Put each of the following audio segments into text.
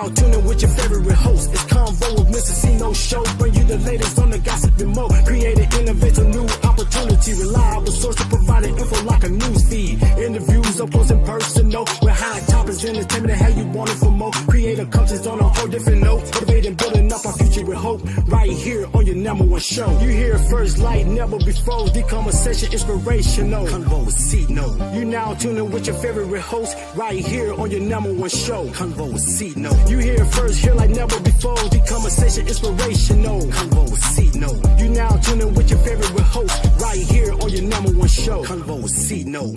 now tuning with your favorite host. It's Convo with Mr. CINO Show. Bring you the latest on the gossip and more. Creating innovative new opportunity. Reliable source of providing info like a news feed. Interviews up close and personal. With high topics, entertainment and how you want it for more. Creative content on a whole different note. Motivating, building up our future with hope. Right here on your number one show. You hear it first like never before. The conversation inspirational. Convo with CINO. You now tuning with your favorite host. Right here on your number one show. Convo with CINO. You hear it first here like never before. The conversation inspirational. Convo with CINO. You now tuning with your favorite host. Right here on your number one show. Convo with CINO.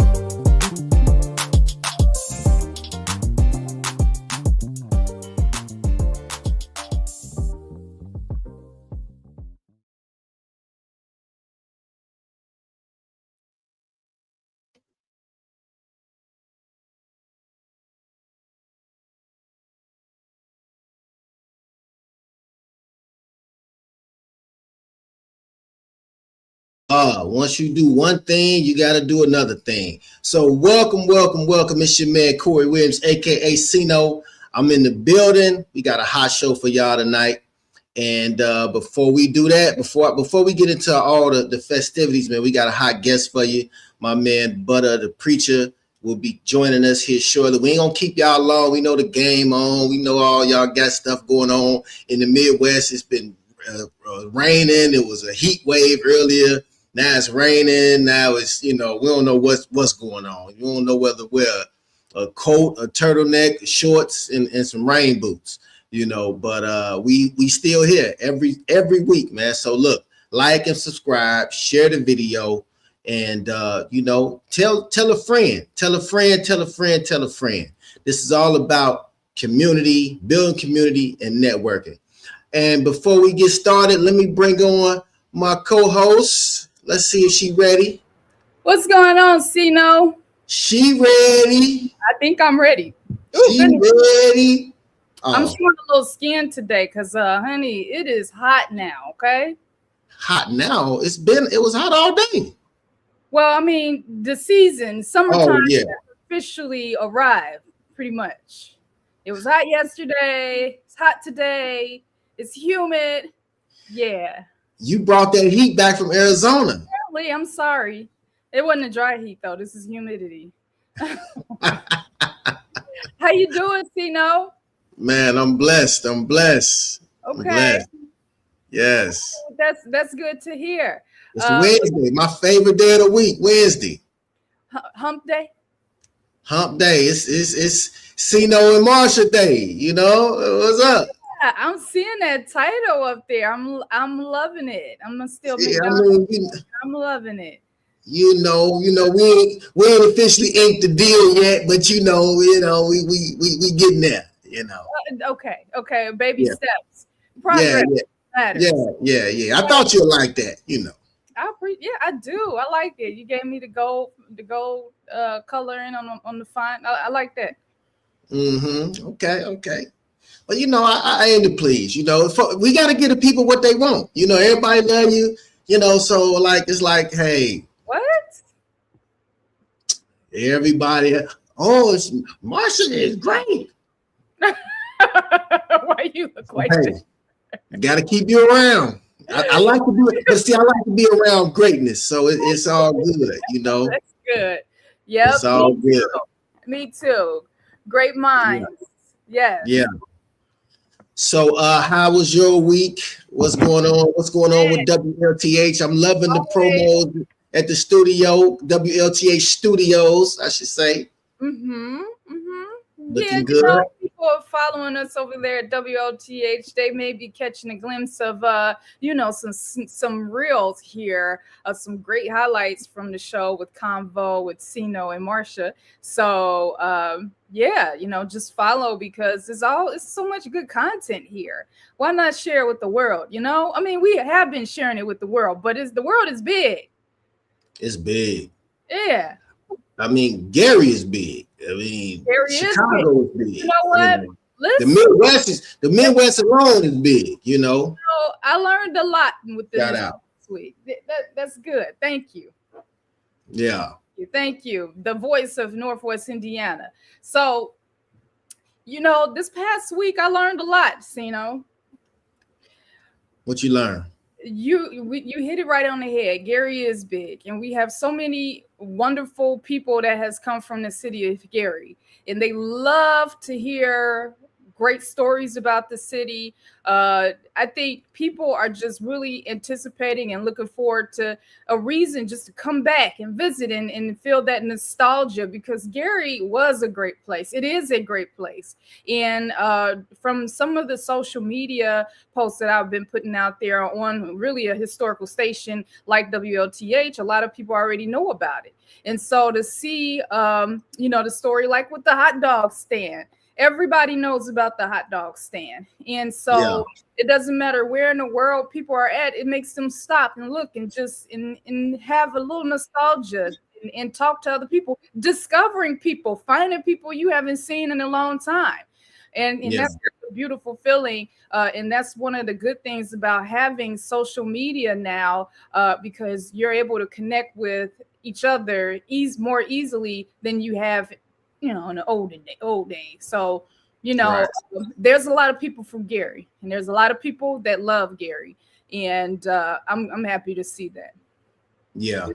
Once you do one thing, you got to do another thing. So welcome. It's your man, Corey Williams, a.k.a. CINO. I'm in the building. We got a hot show for y'all tonight. And before we do that, before we get into all the festivities, man, we got a hot guest for you. My man, Butta The Preacher, will be joining us here shortly. We ain't going to keep y'all long. We know the game on. We know all y'all got stuff going on in the Midwest. It's been raining. It was a heat wave earlier. Now it's raining. Now it's, we don't know what's going on. You don't know whether wear a coat, a turtleneck, shorts, and some rain boots, but we still here every week, man. So look, like and subscribe, share the video, and tell a friend. This is all about community, building community, and networking. And before we get started, let me bring on my co-host. Let's see if she's ready. What's going on, CINO? She ready. I think I'm ready. She ready. I'm showing a little skin today because, honey, it is hot now, okay? Hot now? It was hot all day. Well, I mean, the season, summertime has officially arrived, pretty much. It was hot yesterday. It's hot today. It's humid. Yeah. You brought that heat back from Arizona. Apparently, I'm sorry. It wasn't a dry heat, though. This is humidity. How you doing, CINO? Man, I'm blessed. Okay. I'm blessed. Yes. That's good to hear. It's Wednesday, my favorite day of the week, Wednesday. Hump day? Hump day. It's CINO and Marsha day, What's up? Yeah, I'm seeing that title up there. I'm loving it. I'm gonna still be I'm loving it. We ain't officially inked the deal yet, but we getting there, Okay, baby steps. Progress matters. Yeah. I thought you'd like that, I do. I like it. You gave me the gold coloring on the font. I like that. Okay. Well, I aim to please. We got to give the people what they want. Everybody love you. So it's like, hey, what? Everybody. It's Marsha is great. Why you look like that? Got to keep you around. I like to do it, but see, I like to be around greatness, so it's all good. That's good. Yep. It's all good. Me too. Great minds. Yeah. So, how was your week? What's going on? What's going on with WLTH? I'm loving the promos at the studio, WLTH Studios, I should say. Looking good. People are following us over there at WLTH. They may be catching a glimpse of, some reels here of some great highlights from the show with Convo, with CINO and Marsha. So, just follow because it's so much good content here. Why not share it with the world? I mean, we have been sharing it with the world, but the world is big. It's big. Yeah. I mean, Gary is big. I mean, Chicago is big. You know what? Listen, the Midwest alone is big. I learned a lot with this week. That's good. Thank you. Yeah. Thank you. The voice of Northwest Indiana. So, This past week I learned a lot, CINO. What you learn? You hit it right on the head. Gary is big, and we have so many wonderful people that has come from the city of Gary, and they love to hear great stories about the city. I think people are just really anticipating and looking forward to a reason just to come back and visit and feel that nostalgia, because Gary was a great place. It is a great place. And from some of the social media posts that I've been putting out there on really a historical station like WLTH, a lot of people already know about it. And so to see, the story like with the hot dog stand, everybody knows about the hot dog stand. And so it doesn't matter where in the world people are at, it makes them stop and look and just and have a little nostalgia and talk to other people, discovering people, finding people you haven't seen in a long time. And that's a beautiful feeling. And that's one of the good things about having social media now, because you're able to connect with each other more easily than you have in the old days. So, there's a lot of people from Gary, and there's a lot of people that love Gary. And I'm happy to see that. Yeah.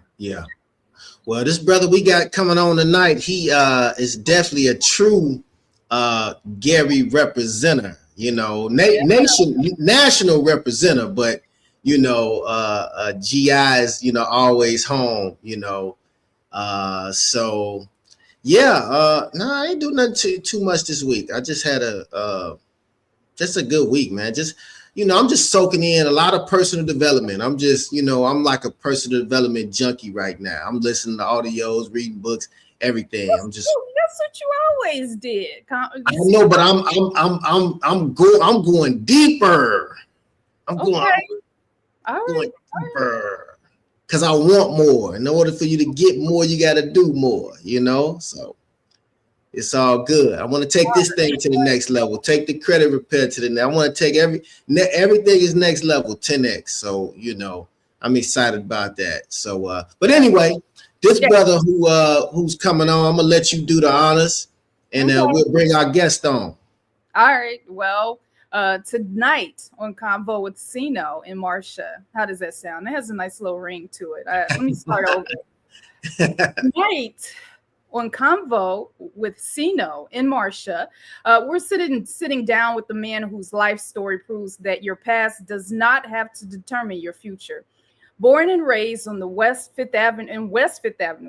Well, this brother we got coming on tonight, he is definitely a true Gary representative, national representative, but GI is, always home, so no, I ain't doing nothing too much this week. I just had just a good week, man. Just, I'm just soaking in a lot of personal development. I'm just, I'm like a personal development junkie right now. I'm listening to audios, reading books, everything. I'm just. That's what you always did. I know, but I'm going deeper. I'm going deeper. Because I want more. In order for you to get more, you got to do more, So it's all good. I want to take this thing to the next level. Take the credit repair to the next. I want to take everything is next level, 10x. So, I'm excited about that. So, but anyway, this brother who's coming on, I'm going to let you do the honors, and we'll bring our guest on. All right. Well, tonight on Convo with CINO and Marsha. How does that sound? It has a nice little ring to it. Let me start over. Tonight on Convo with CINO and Marsha, we're sitting down with the man whose life story proves that your past does not have to determine your future. Born and raised on the West Fifth Avenue,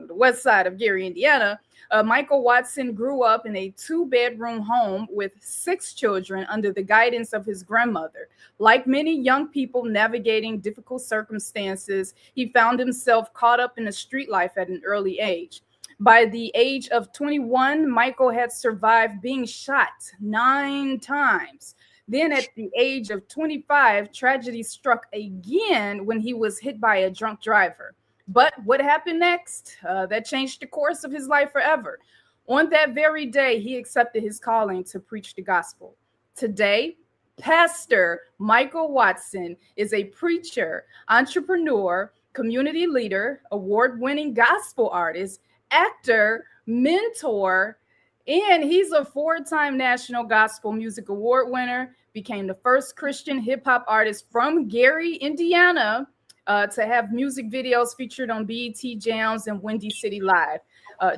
the west side of Gary, Indiana, Michael Watson grew up in a 2-bedroom home with 6 children under the guidance of his grandmother. Like many young people navigating difficult circumstances, he found himself caught up in the street life at an early age. By the age of 21, Michael had survived being shot 9 times. Then at the age of 25, tragedy struck again when he was hit by a drunk driver. But what happened next? That changed the course of his life forever. On that very day, he accepted his calling to preach the gospel. Today, Pastor Michael Watson is a preacher, entrepreneur, community leader, award-winning gospel artist, actor, mentor, and he's a 4-time National Gospel Music Award winner, became the first Christian hip-hop artist from Gary, Indiana, to have music videos featured on BET Jams and Windy City Live.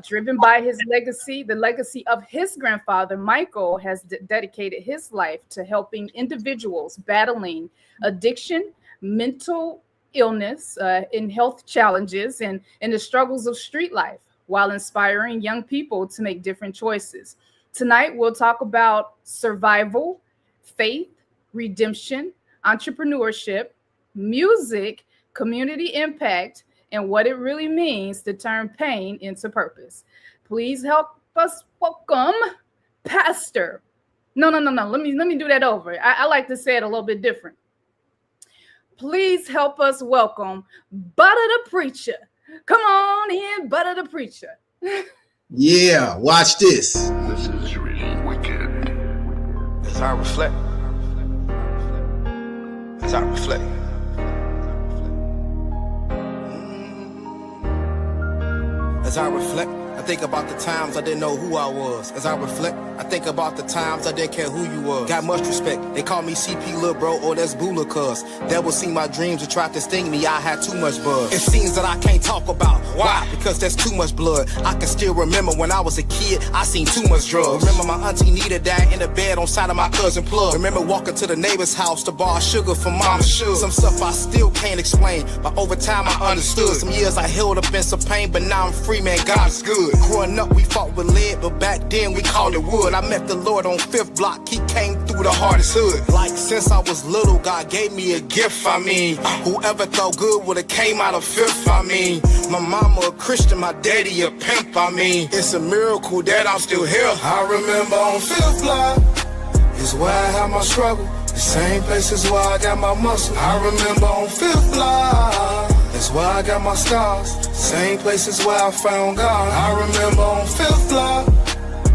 Driven by his legacy, the legacy of his grandfather, Michael has dedicated his life to helping individuals battling addiction, mental illness, and health challenges, and the struggles of street life, while inspiring young people to make different choices. Tonight, we'll talk about survival, faith, redemption, entrepreneurship, music, community impact, and what it really means to turn pain into purpose. Please help us welcome Pastor. No. Let me do that over. I like to say it a little bit different. Please help us welcome Butta the Preacher. Come on in, Butta the Preacher. Yeah, watch this. This is really wicked. As I reflect. As I reflect I think about the times I didn't know who I was. As I reflect, I think about the times I didn't care who you was. Got much respect. They call me CP Lil Bro, or that's Bula cuz. Devil see my dreams and tried to sting me. I had too much buzz. It's scenes that I can't talk about. Why? Because there's too much blood. I can still remember when I was a kid, I seen too much drugs. Remember my auntie Nita died in the bed on side of my cousin Plug. Remember walking to the neighbor's house to borrow sugar from Mama Sugar. Some stuff I still can't explain, but over time I understood. Some years I held up in some pain, but now I'm free, man, God's good. Growing up we fought with lead, but back then we called it wood. I met the Lord on 5th block, he came through the hardest hood. Like since I was little, God gave me a gift, I mean. Whoever thought good would've came out of 5th, I mean. My mama a Christian, my daddy a pimp, I mean. It's a miracle that I'm still here. I remember on 5th block is where I had my struggle. The same place is where I got my muscle. I remember on 5th block, that's where I got my scars. Same place is where I found God. I remember on 5th block,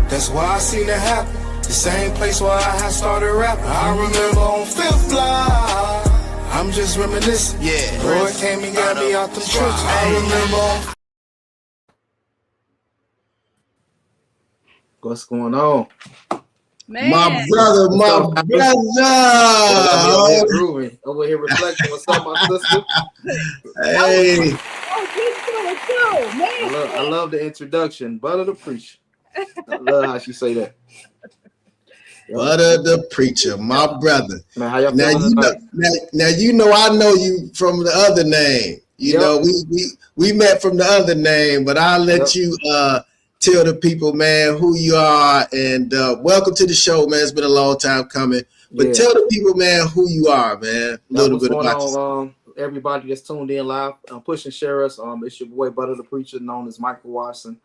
that's why I seen it happen. The same place where I had started rapping. I remember on 5th block, I'm just reminiscing. Yeah, Lord came and got me out the church. I remember. What's going on? Man. My brother. Over here reflecting. What's up, my sister? Hey. Oh, man. I love the introduction. Butta the Preacher. I love how she say that. Butta the Preacher, my brother. Man, how y'all Now feeling tonight? you know I know you from the other name. You know, we met from the other name, but I'll let you tell the people, man, who you are, and welcome to the show, man. It's been a long time coming. But tell the people, man, who you are, man. A little bit about yourself. Everybody that's tuned in live, push and share us. It's your boy Butta the Preacher, known as Michael Watson,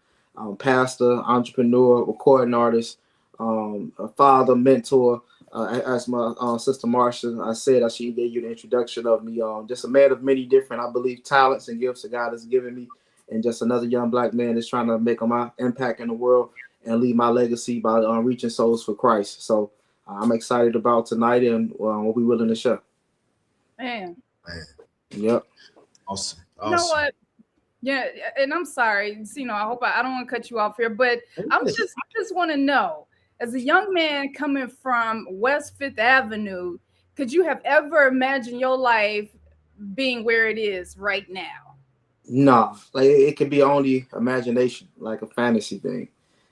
pastor, entrepreneur, recording artist, a father, mentor. As my sister Marsha, I said, she gave you the introduction of me. Just a man of many different, I believe, talents and gifts that God has given me, and just another young black man that's trying to make my impact in the world and leave my legacy by reaching souls for Christ. So I'm excited about tonight and what we willing to share. Man. Yep. Awesome. You know what? Yeah, and I'm sorry, CINO, I hope I don't want to cut you off here, but I just want to know, as a young man coming from West 5th Avenue, could you have ever imagined your life being where it is right now? No, like it could be only imagination, like a fantasy thing.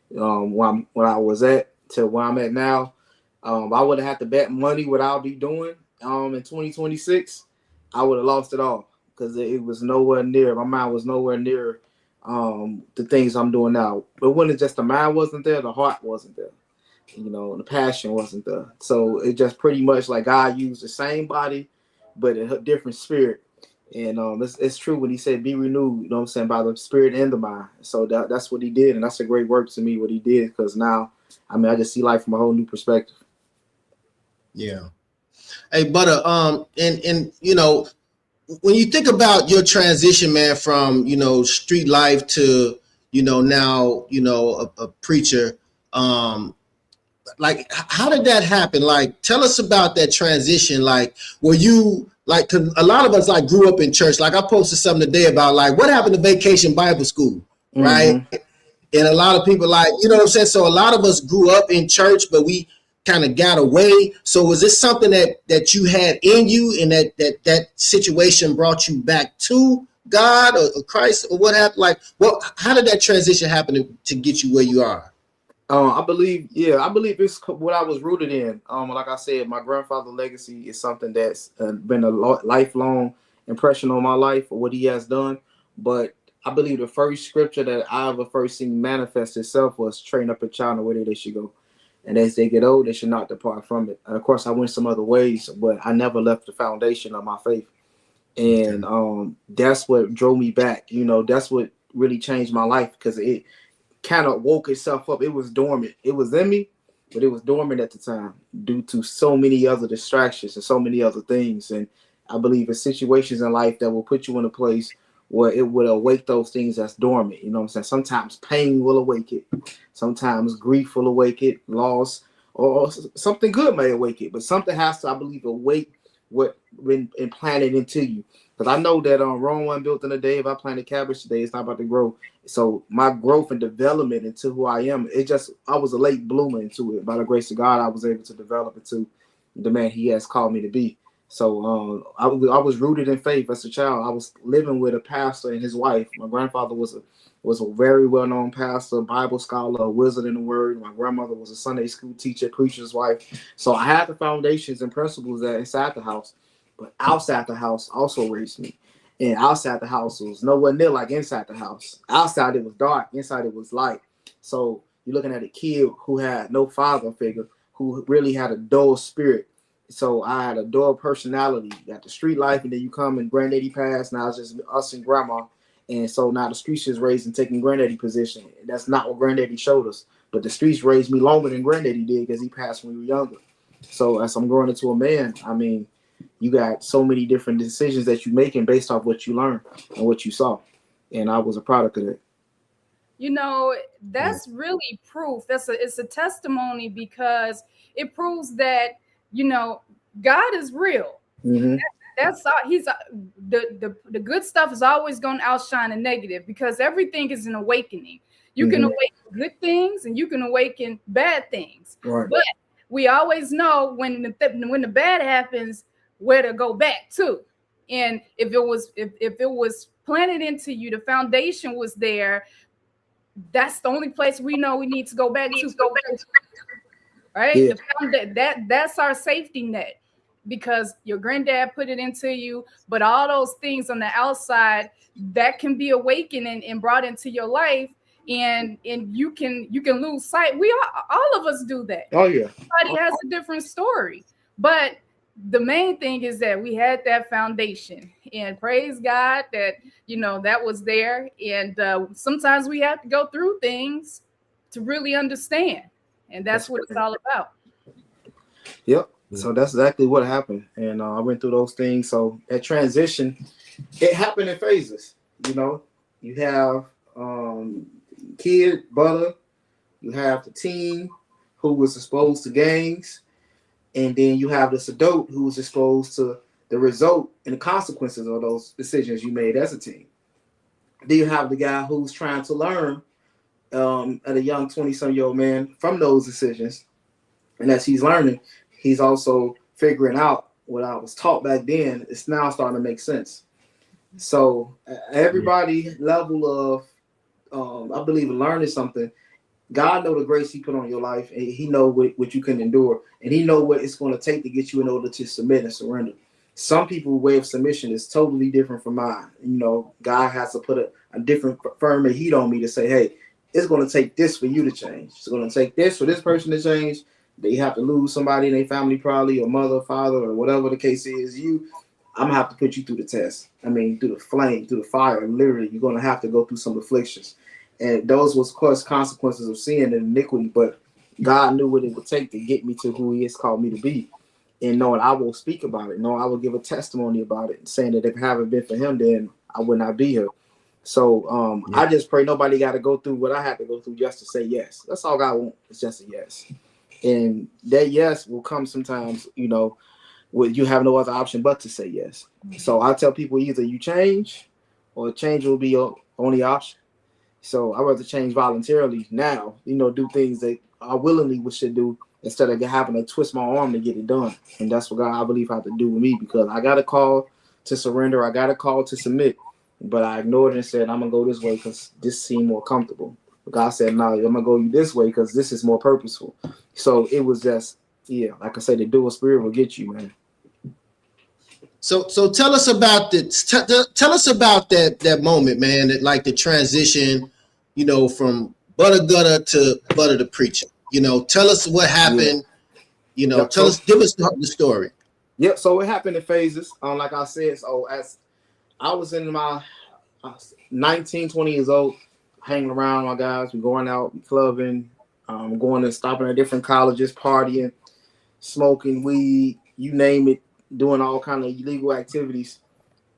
Where I was at to where I'm at now, I would have had to bet money what I'll be doing in 2026. I would have lost it all because it was nowhere near. My mind was nowhere near the things I'm doing now. But when it's just the mind wasn't there, the heart wasn't there. You know, the passion wasn't there. So it just pretty much like God used the same body, but a different spirit. And it's true when he said, be renewed, you know what I'm saying, by the spirit and the mind. So that's what he did. And that's a great work to me, what he did, because now, I just see life from a whole new perspective. Yeah. Hey, Butta, and you know, when you think about your transition, man, from, you know, street life to, you know, now, you know, a preacher, like, how did that happen? Like, tell us about that transition. Like, were you, like, 'cause a lot of us, like, grew up in church. Like, I posted something today about, like, what happened to Vacation Bible School, right? And a lot of people, like, you know what I'm saying? So a lot of us grew up in church, but we kind of got away. So was this something that you had in you, and that situation brought you back to God or Christ, or what happened? Like, how did that transition happen to get you where you are? I believe it's what I was rooted in. Like I said, my grandfather's legacy is something that's been a lifelong impression on my life for what he has done. But I believe the first scripture that I ever first seen manifest itself was train up a child in the way they should go. And as they get old, they should not depart from it. And of course, I went some other ways, but I never left the foundation of my faith. And that's what drove me back. You know, that's what really changed my life, because it kind of woke itself up. It was dormant. It was in me, but it was dormant at the time due to so many other distractions and so many other things. And I believe in situations in life that will put you in a place where it will awake those things that's dormant. You know what I'm saying? Sometimes pain will awake it. Sometimes grief will awake it, loss, or something good may awake it. But something has to, I believe, awake what been implanted into you. Because I know that Rome wasn't built in a day. If I planted cabbage today, it's not about to grow. So my growth and development into who I am, I was a late bloomer into it. By the grace of God, I was able to develop into the man He has called me to be. So I was rooted in faith as a child. I was living with a pastor and his wife. My grandfather was a very well-known pastor, Bible scholar, a wizard in the word. My grandmother was a Sunday school teacher, preacher's wife. So I had the foundations and principles that inside the house, but outside the house also raised me. And outside the house was nowhere near like inside the house. Outside it was dark, inside it was light. So you're looking at a kid who had no father figure, who really had a dull spirit. So I had a dual personality. You got the street life, and then you come and granddaddy passed. Now it's just us and grandma. And so now the streets is raised and taking granddaddy position. That's not what granddaddy showed us. But the streets raised me longer than granddaddy did because he passed when we were younger. So as I'm growing into a man, I mean, you got so many different decisions that you're making based off what you learned and what you saw. And I was a product of that. You know, that's really proof. It's a testimony because it proves that, you know, God is real. Mm-hmm. That's he's the good stuff is always going to outshine the negative because everything is an awakening. You can awaken good things and you can awaken bad things. Right. But we always know when the bad happens, where to go back to. And if it was planted into you, the foundation was there. That's the only place we know we need to go back to. Right? Yeah. That's our safety net because your granddad put it into you, but all those things on the outside that can be awakened and brought into your life, and you can lose sight. We all of us do that. Oh yeah. Everybody has a different story, but the main thing is that we had that foundation, and praise God that, you know, that was there. And sometimes we have to go through things to really understand, and that's what it's all about. Yep. So that's exactly what happened, and I went through those things. So that transition, it happened in phases. You know, you have kid, Butta, you have the teen who was exposed to gangs. And then you have this adult who was exposed to the result and the consequences of those decisions you made as a teen. Then you have the guy who's trying to learn at a young 20-some-year-old man from those decisions. And as he's learning, he's also figuring out what I was taught back then. It's now starting to make sense. So everybody level of, I believe, in learning something, God know the grace He put on your life, and He know what you can endure, and He know what it's going to take to get you in order to submit and surrender. Some people's way of submission is totally different from mine. You know, God has to put a different firm of heat on me to say, hey, it's going to take this for you to change. It's going to take this for this person to change. They have to lose somebody in their family, probably, or mother, father, or whatever the case is. I'm going to have to put you through the test. I mean, through the flame, through the fire. Literally, you're going to have to go through some afflictions. And those was, of course, consequences of sin and iniquity. But God knew what it would take to get me to who He has called me to be. And knowing I will speak about it. Knowing I will give a testimony about it. Saying that if it haven't been for Him, then I would not be here. So I just pray nobody got to go through what I had to go through just to say yes. That's all God wants. It's just a yes. And that yes will come sometimes, you know, when you have no other option but to say yes. So I tell people either you change or change will be your only option. So I'd rather change voluntarily now, you know, do things that I willingly should do instead of having to twist my arm to get it done. And that's what God, I believe, have to do with me, because I got a call to surrender. I got a call to submit, but I ignored it and said, I'm going to go this way because this seemed more comfortable. But God said, no, I'm going to go this way because this is more purposeful. So it was just, yeah, like I said, the dual spirit will get you, man. So tell us about tell us about that moment, man, that like the transition, you know, from Butta to Butta the Preacher. You know, tell us what happened. Yeah. You know, give us the story. Yep. So it happened in phases. Like I said, so as I was in my 19, 20 years old, hanging around my guys, we going out, clubbing, going and stopping at different colleges, partying, smoking weed, you name it, doing all kind of illegal activities.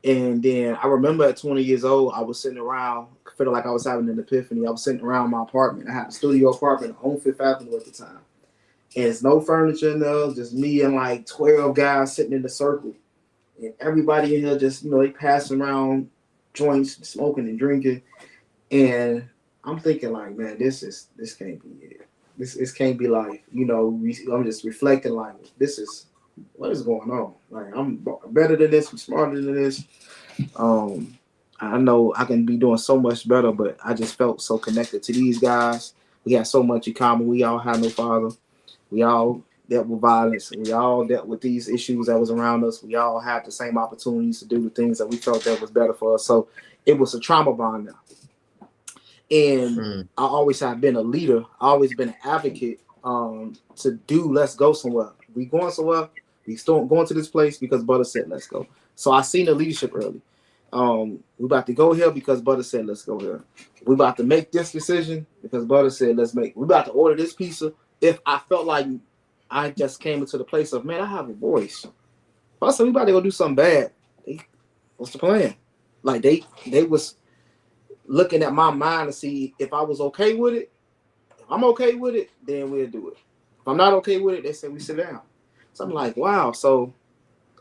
And then I remember at 20 years old, I was sitting around, feeling like I was having an epiphany. I was sitting around my apartment. I had a studio apartment on Fifth Avenue at the time. And it's no furniture in there, just me and like 12 guys sitting in a circle. and everybody in here just, they passing around joints, smoking and drinking. And I'm thinking like, man, this can't be it. This can't be life. I'm just reflecting like, what is going on? Like, I'm better than this, I'm smarter than this. I know I can be doing so much better, but I just felt so connected to these guys. We had so much in common. We all had no father. We all dealt with violence. We all dealt with these issues that was around us. We all had the same opportunities to do the things that we felt that was better for us. So it was a trauma bond now. And I always have been a leader. I always been an advocate to do, let's go somewhere. We going somewhere. We still going to this place because Butta said, let's go. So I seen the leadership early. We about to go here because Butta said, let's go here. We about to make this decision because Butta said, let's make. We about to order this pizza. If I felt like I just came into the place of, man, I have a voice. If I said we about to go do something bad, what's the plan? Like they was looking at my mind to see if I was okay with it. If I'm okay with it, then we'll do it. If I'm not okay with it, they say we sit down. So I'm like, wow, so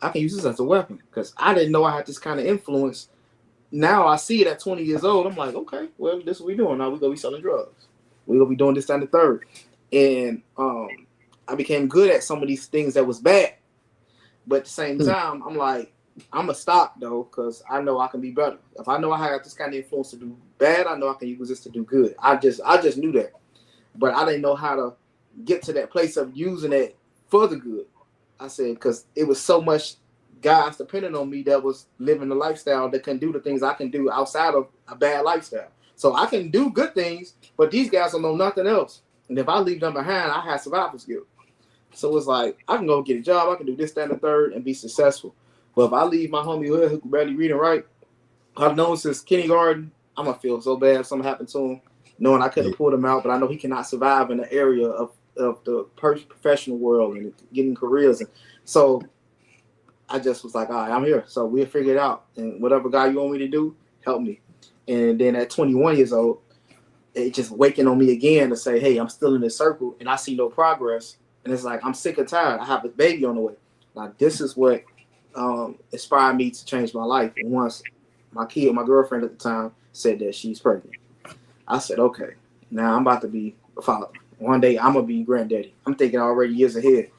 I can use this as a weapon because I didn't know I had this kind of influence. Now I see it at 20 years old. I'm like, okay, well, this is what we doing. Now we're going to be selling drugs. We're going to be doing this, that, and the third. And I became good at some of these things that was bad. But at the same time, I'm like, I'm going to stop, though, because I know I can be better. If I know I have this kind of influence to do bad, I know I can use this to do good. I just knew that. But I didn't know how to get to that place of using it for the good. I said, because it was so much guys depending on me that was living the lifestyle that can do the things I can do outside of a bad lifestyle. So I can do good things, but these guys don't know nothing else. And if I leave them behind, I have survival skills. So it's like, I can go get a job, I can do this, that, and the third, and be successful. But if I leave my homie hood who can barely read and write, I've known since kindergarten, I'm going to feel so bad if something happened to him, knowing I couldn't pull him out, but I know he cannot survive in the area of the professional world and getting careers. And so I just was like, all right, I'm here. So we'll figure it out. And whatever God you want me to do, help me. And then at 21 years old, it just waking on me again to say, hey, I'm still in this circle and I see no progress. And it's like, I'm sick and tired. I have a baby on the way. Like, this is what inspired me to change my life. And once my girlfriend at the time, said that she's pregnant, I said, okay, now I'm about to be a father. One day I'm going to be granddaddy. I'm thinking already years ahead.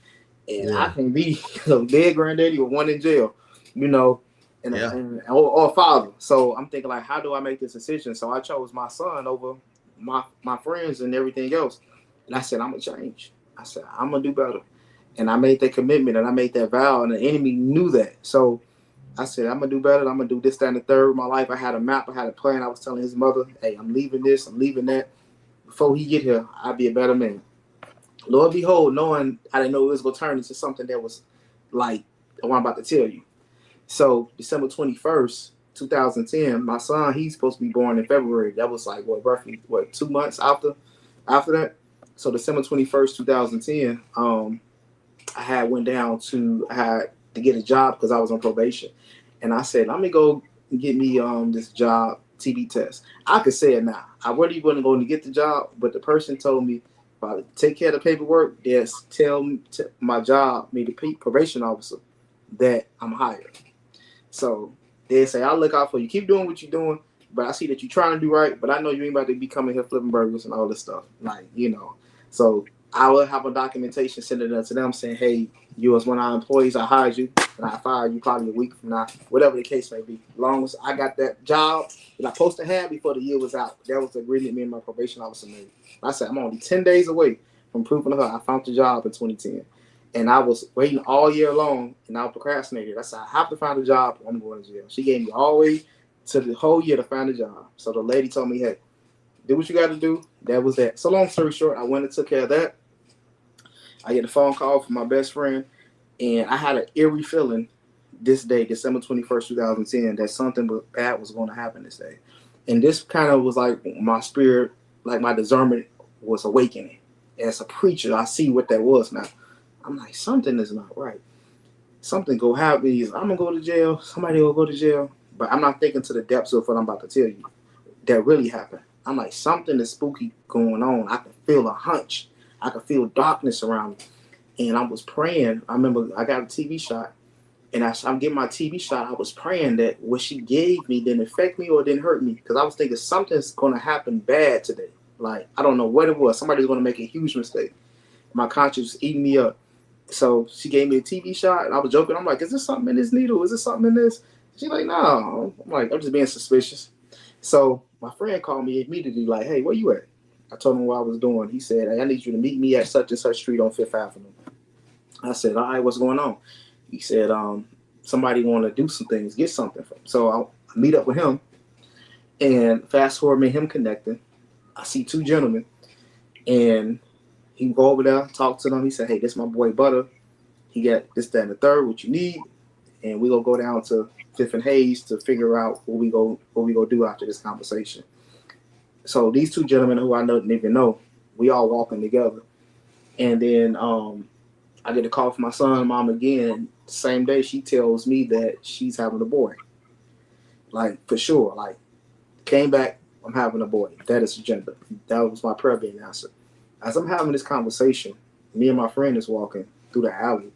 And I can be a dead granddaddy or one in jail, or a father. So I'm thinking, like, how do I make this decision? So I chose my son over my friends and everything else. And I said, I'm going to change. I said, I'm going to do better. And I made that commitment and I made that vow, and the enemy knew that. So I said, I'm going to do better. I'm going to do this, that, and the third of my life. I had a map. I had a plan. I was telling his mother, hey, I'm leaving this. I'm leaving that. Before he get here, I'll be a better man. Lord behold, knowing I didn't know it was going to turn into something that was like what I'm about to tell you. So December 21st, 2010, my son, he's supposed to be born in February. That was like, roughly 2 months after that. So December 21st, 2010, I had to get a job because I was on probation. And I said, let me go get me this job TB test. I could say it now. I really wasn't going to get the job, but the person told me, if I take care of the paperwork, yes, tell my job, me, the probation officer, that I'm hired. So they say, I'll look out for you. Keep doing what you're doing, but I see that you're trying to do right, but I know you ain't about to be coming here flipping burgers and all this stuff. Like, So I will have a documentation sending it to them saying, hey, you was one of our employees, I hired you, and I fired you probably a week from now, whatever the case may be. As long as I got that job that I supposed to have before the year was out. That was the agreement me and my probation officer made. I said, I'm only 10 days away from proving to her I found the job in 2010. And I was waiting all year long, and I procrastinated. I said, I have to find a job, or I'm going to jail. She gave me all the way to the whole year to find a job. So the lady told me, hey, do what you got to do. That was that. So long story short, I went and took care of that. I get a phone call from my best friend, and I had an eerie feeling this day, December 21st, 2010, that something bad was going to happen this day. And this kind of was like my spirit, like my discernment was awakening. As a preacher, I see what that was now. I'm like, something is not right. Something go happen. I'm going to go to jail. Somebody will go to jail. But I'm not thinking to the depths of what I'm about to tell you. That really happened. I'm like, something is spooky going on. I can feel a hunch. I could feel darkness around me. And I was praying. I remember I got a TV shot, And as I'm getting my TV shot, I was praying that what she gave me didn't affect me or didn't hurt me. Because I was thinking something's going to happen bad today. Like, I don't know what it was. Somebody's going to make a huge mistake. My conscience was eating me up. So she gave me a TV shot, and I was joking. I'm like, is there something in this needle? Is there something in this? She's like, no. I'm like, I'm just being suspicious. So my friend called me immediately like, hey, where you at? I told him what I was doing. He said, hey, I need you to meet me at such and such street on Fifth Avenue. I said, all right, what's going on? He said, somebody want to do some things, get something from him. So I'll meet up with him. And fast forward, me and him connecting. I see two gentlemen. And he go over there, talk to them. He said, hey, this my boy Butta. He got this, that, and the third, what you need. And we gonna go down to Fifth and Hayes to figure out what we go do after this conversation. So these two gentlemen who I didn't even know, we all walking together. And then I get a call from my son's mom again. Same day, she tells me that she's having a boy. Like, for sure. Like, came back, I'm having a boy. That is agenda. That was my prayer being answered. As I'm having this conversation, me and my friend is walking through the alley.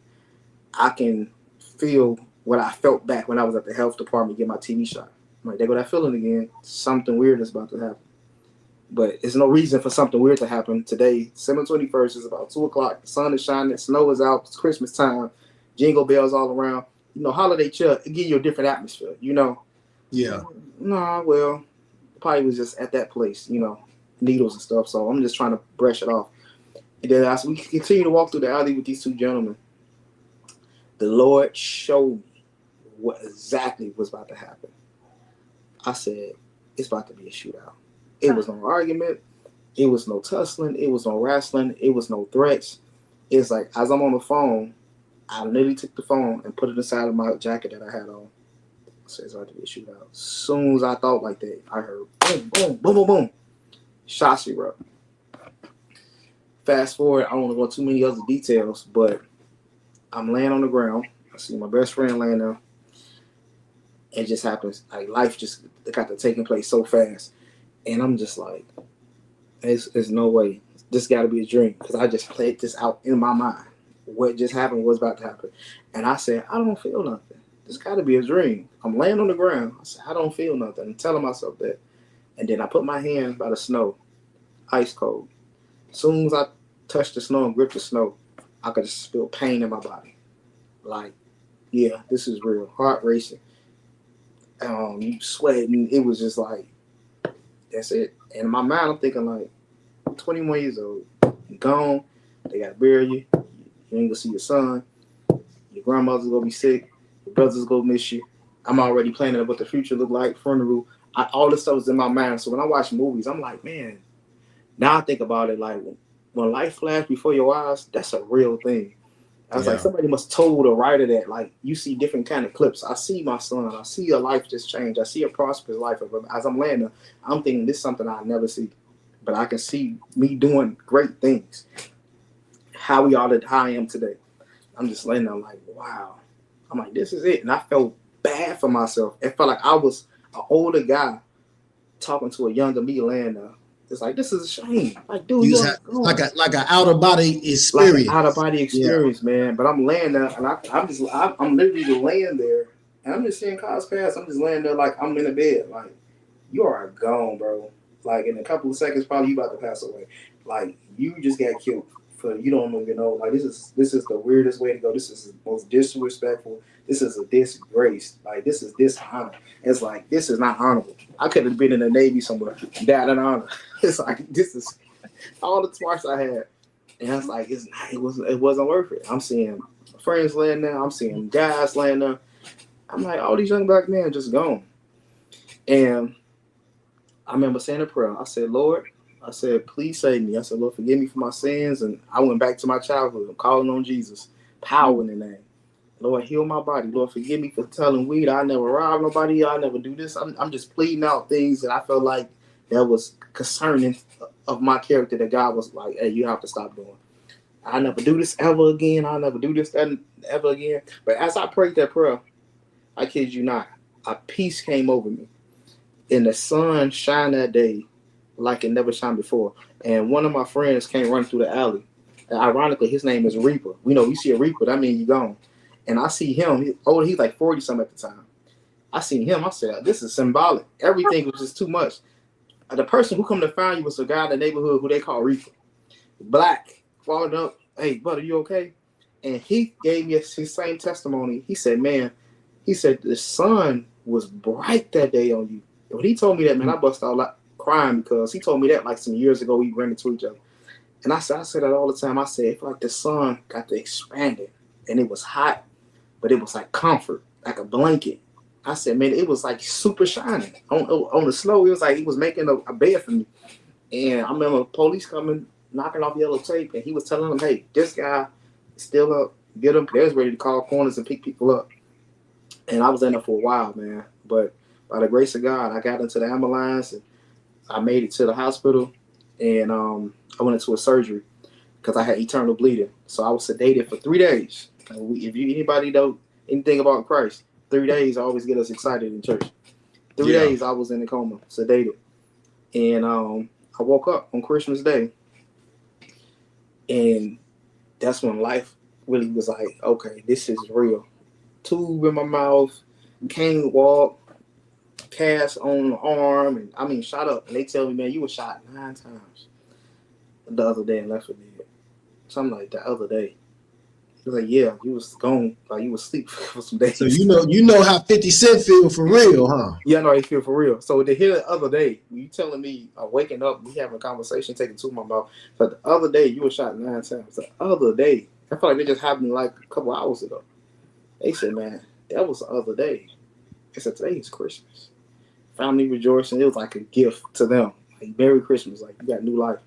I can feel what I felt back when I was at the health department getting my TV shot. I'm like, there go that feeling again. Something weird is about to happen. But there's no reason for something weird to happen today. December 21st is about 2 o'clock. The sun is shining. Snow is out. It's Christmas time. Jingle bells all around. You know, holiday chill. It gives you a different atmosphere, you know? Yeah. Nah, well, probably was just at that place, you know, needles and stuff. So I'm just trying to brush it off. And then as we continue to walk through the alley with these two gentlemen, the Lord showed me what exactly was about to happen. I said, it's about to be a shootout. It was no argument. It was no tussling. It was no wrestling. It was no threats. It's like, as I'm on the phone, I literally took the phone and put it inside of my jacket that I had on. So it's about to be a shootout. As soon as I thought like that, I heard boom, boom, boom, boom, boom. Shots erupt. Fast forward, I don't want to go too many other details, but I'm laying on the ground. I see my best friend laying there. It just happens. Like, life just got to taking place so fast. And I'm just like, there's no way. This got to be a dream, because I just played this out in my mind. What just happened was about to happen. And I said, I don't feel nothing. This got to be a dream. I'm laying on the ground. I said, I don't feel nothing. I'm telling myself that. And then I put my hand by the snow, ice cold. As soon as I touched the snow and gripped the snow, I could just feel pain in my body. Like, yeah, this is real. Heart racing. Sweating. It was just like, that's it. And in my mind, I'm thinking like, 21 years old, you're gone. They got to bury you. You ain't gonna see your son. Your grandmother's gonna be sick. Your brother's gonna miss you. I'm already planning what the future look like. Funeral. All this stuff is in my mind. So when I watch movies, I'm like, man. Now I think about it, like, when life flashes before your eyes, that's a real thing. I was like, somebody must told a writer that, like, you see different kind of clips. I see my son. I see a life just change. I see a prosperous life. As I'm laying there, I'm thinking this is something I never see. But I can see me doing great things. How I am today. I'm just laying there like, wow. I'm like, this is it. And I felt bad for myself. It felt like I was an older guy talking to a younger me laying there. It's like, this is a shame. Like, dude, You like an out of body experience. Like out of body experience, man. But I'm laying there, and I'm literally just laying there, and I'm just seeing cars pass. I'm just laying there like I'm in a bed. Like, you are gone, bro. Like, in a couple of seconds, probably you about to pass away. Like, you just got killed. For you don't even know. Like, this is the weirdest way to go. This is the most disrespectful. This is a disgrace. Like, this is dishonor. It's like, this is not honorable. I could have been in the Navy somewhere. Died in honor. It's like, this is all the smarts I had. And I was like, it wasn't worth it. I'm seeing friends laying there. I'm seeing guys laying there. I'm like, all these young black men just gone. And I remember saying a prayer. I said, Lord, I said, please save me. I said, Lord, forgive me for my sins. And I went back to my childhood. I'm calling on Jesus. Power in the name. Lord, heal my body. Lord, forgive me for telling weed. I never rob nobody. I never do this. I'm just pleading out things that I felt like that was concerning of my character, that God was like, hey, you have to stop doing. I never do this ever again. I'll never do this ever again. But as I prayed that prayer, I kid you not, a peace came over me. And the sun shined that day like it never shined before. And one of my friends came running through the alley. And ironically, his name is Reaper. We know you see a Reaper, that means you're gone. And I see him. He's like 40 something at the time. I seen him. I said, this is symbolic. Everything was just too much. The person who come to find you was a guy in the neighborhood who they call Reefer. Black. Followed up. Hey, brother, you okay? And he gave me his same testimony. He said, man, he said the sun was bright that day on you. When he told me that, man, I bust out like crying because he told me that like some years ago. We ran into each other. And I said that all the time. I said, it's like the sun got to expand it. And it was hot, but it was like comfort, like a blanket. I said, man, it was like super shining. On the snow, it was like he was making a bed for me. And I remember police coming, knocking off yellow tape, and he was telling them, hey, this guy is still up. Get him. They was ready to call corners and pick people up. And I was in there for a while, man. But by the grace of God, I got into the ambulance, and I made it to the hospital, and I went into a surgery because I had internal bleeding. So I was sedated for 3 days. If anybody know anything about Christ, 3 days always get us excited in church. 3 days I was in a coma, sedated. And I woke up on Christmas Day. And that's when life really was like, okay, this is real. Tube in my mouth, can't walk, cast on the arm, and I mean shot up. And they tell me, man, you were shot 9 times the other day and left for dead. Something like the other day. He was like, yeah, you was gone, like you was asleep for some days. So you know how 50 Cent feel for real, huh? Yeah, no, he feel for real. So to hear the other day, you telling me waking up, we having a conversation, taking two in my mouth. But the other day, you were shot 9 times. The other day, I feel like it just happened like a couple hours ago. They said, man, that was the other day. They said, today is Christmas. Family rejoicing. It was like a gift to them. Like, Merry Christmas. Like, you got new life.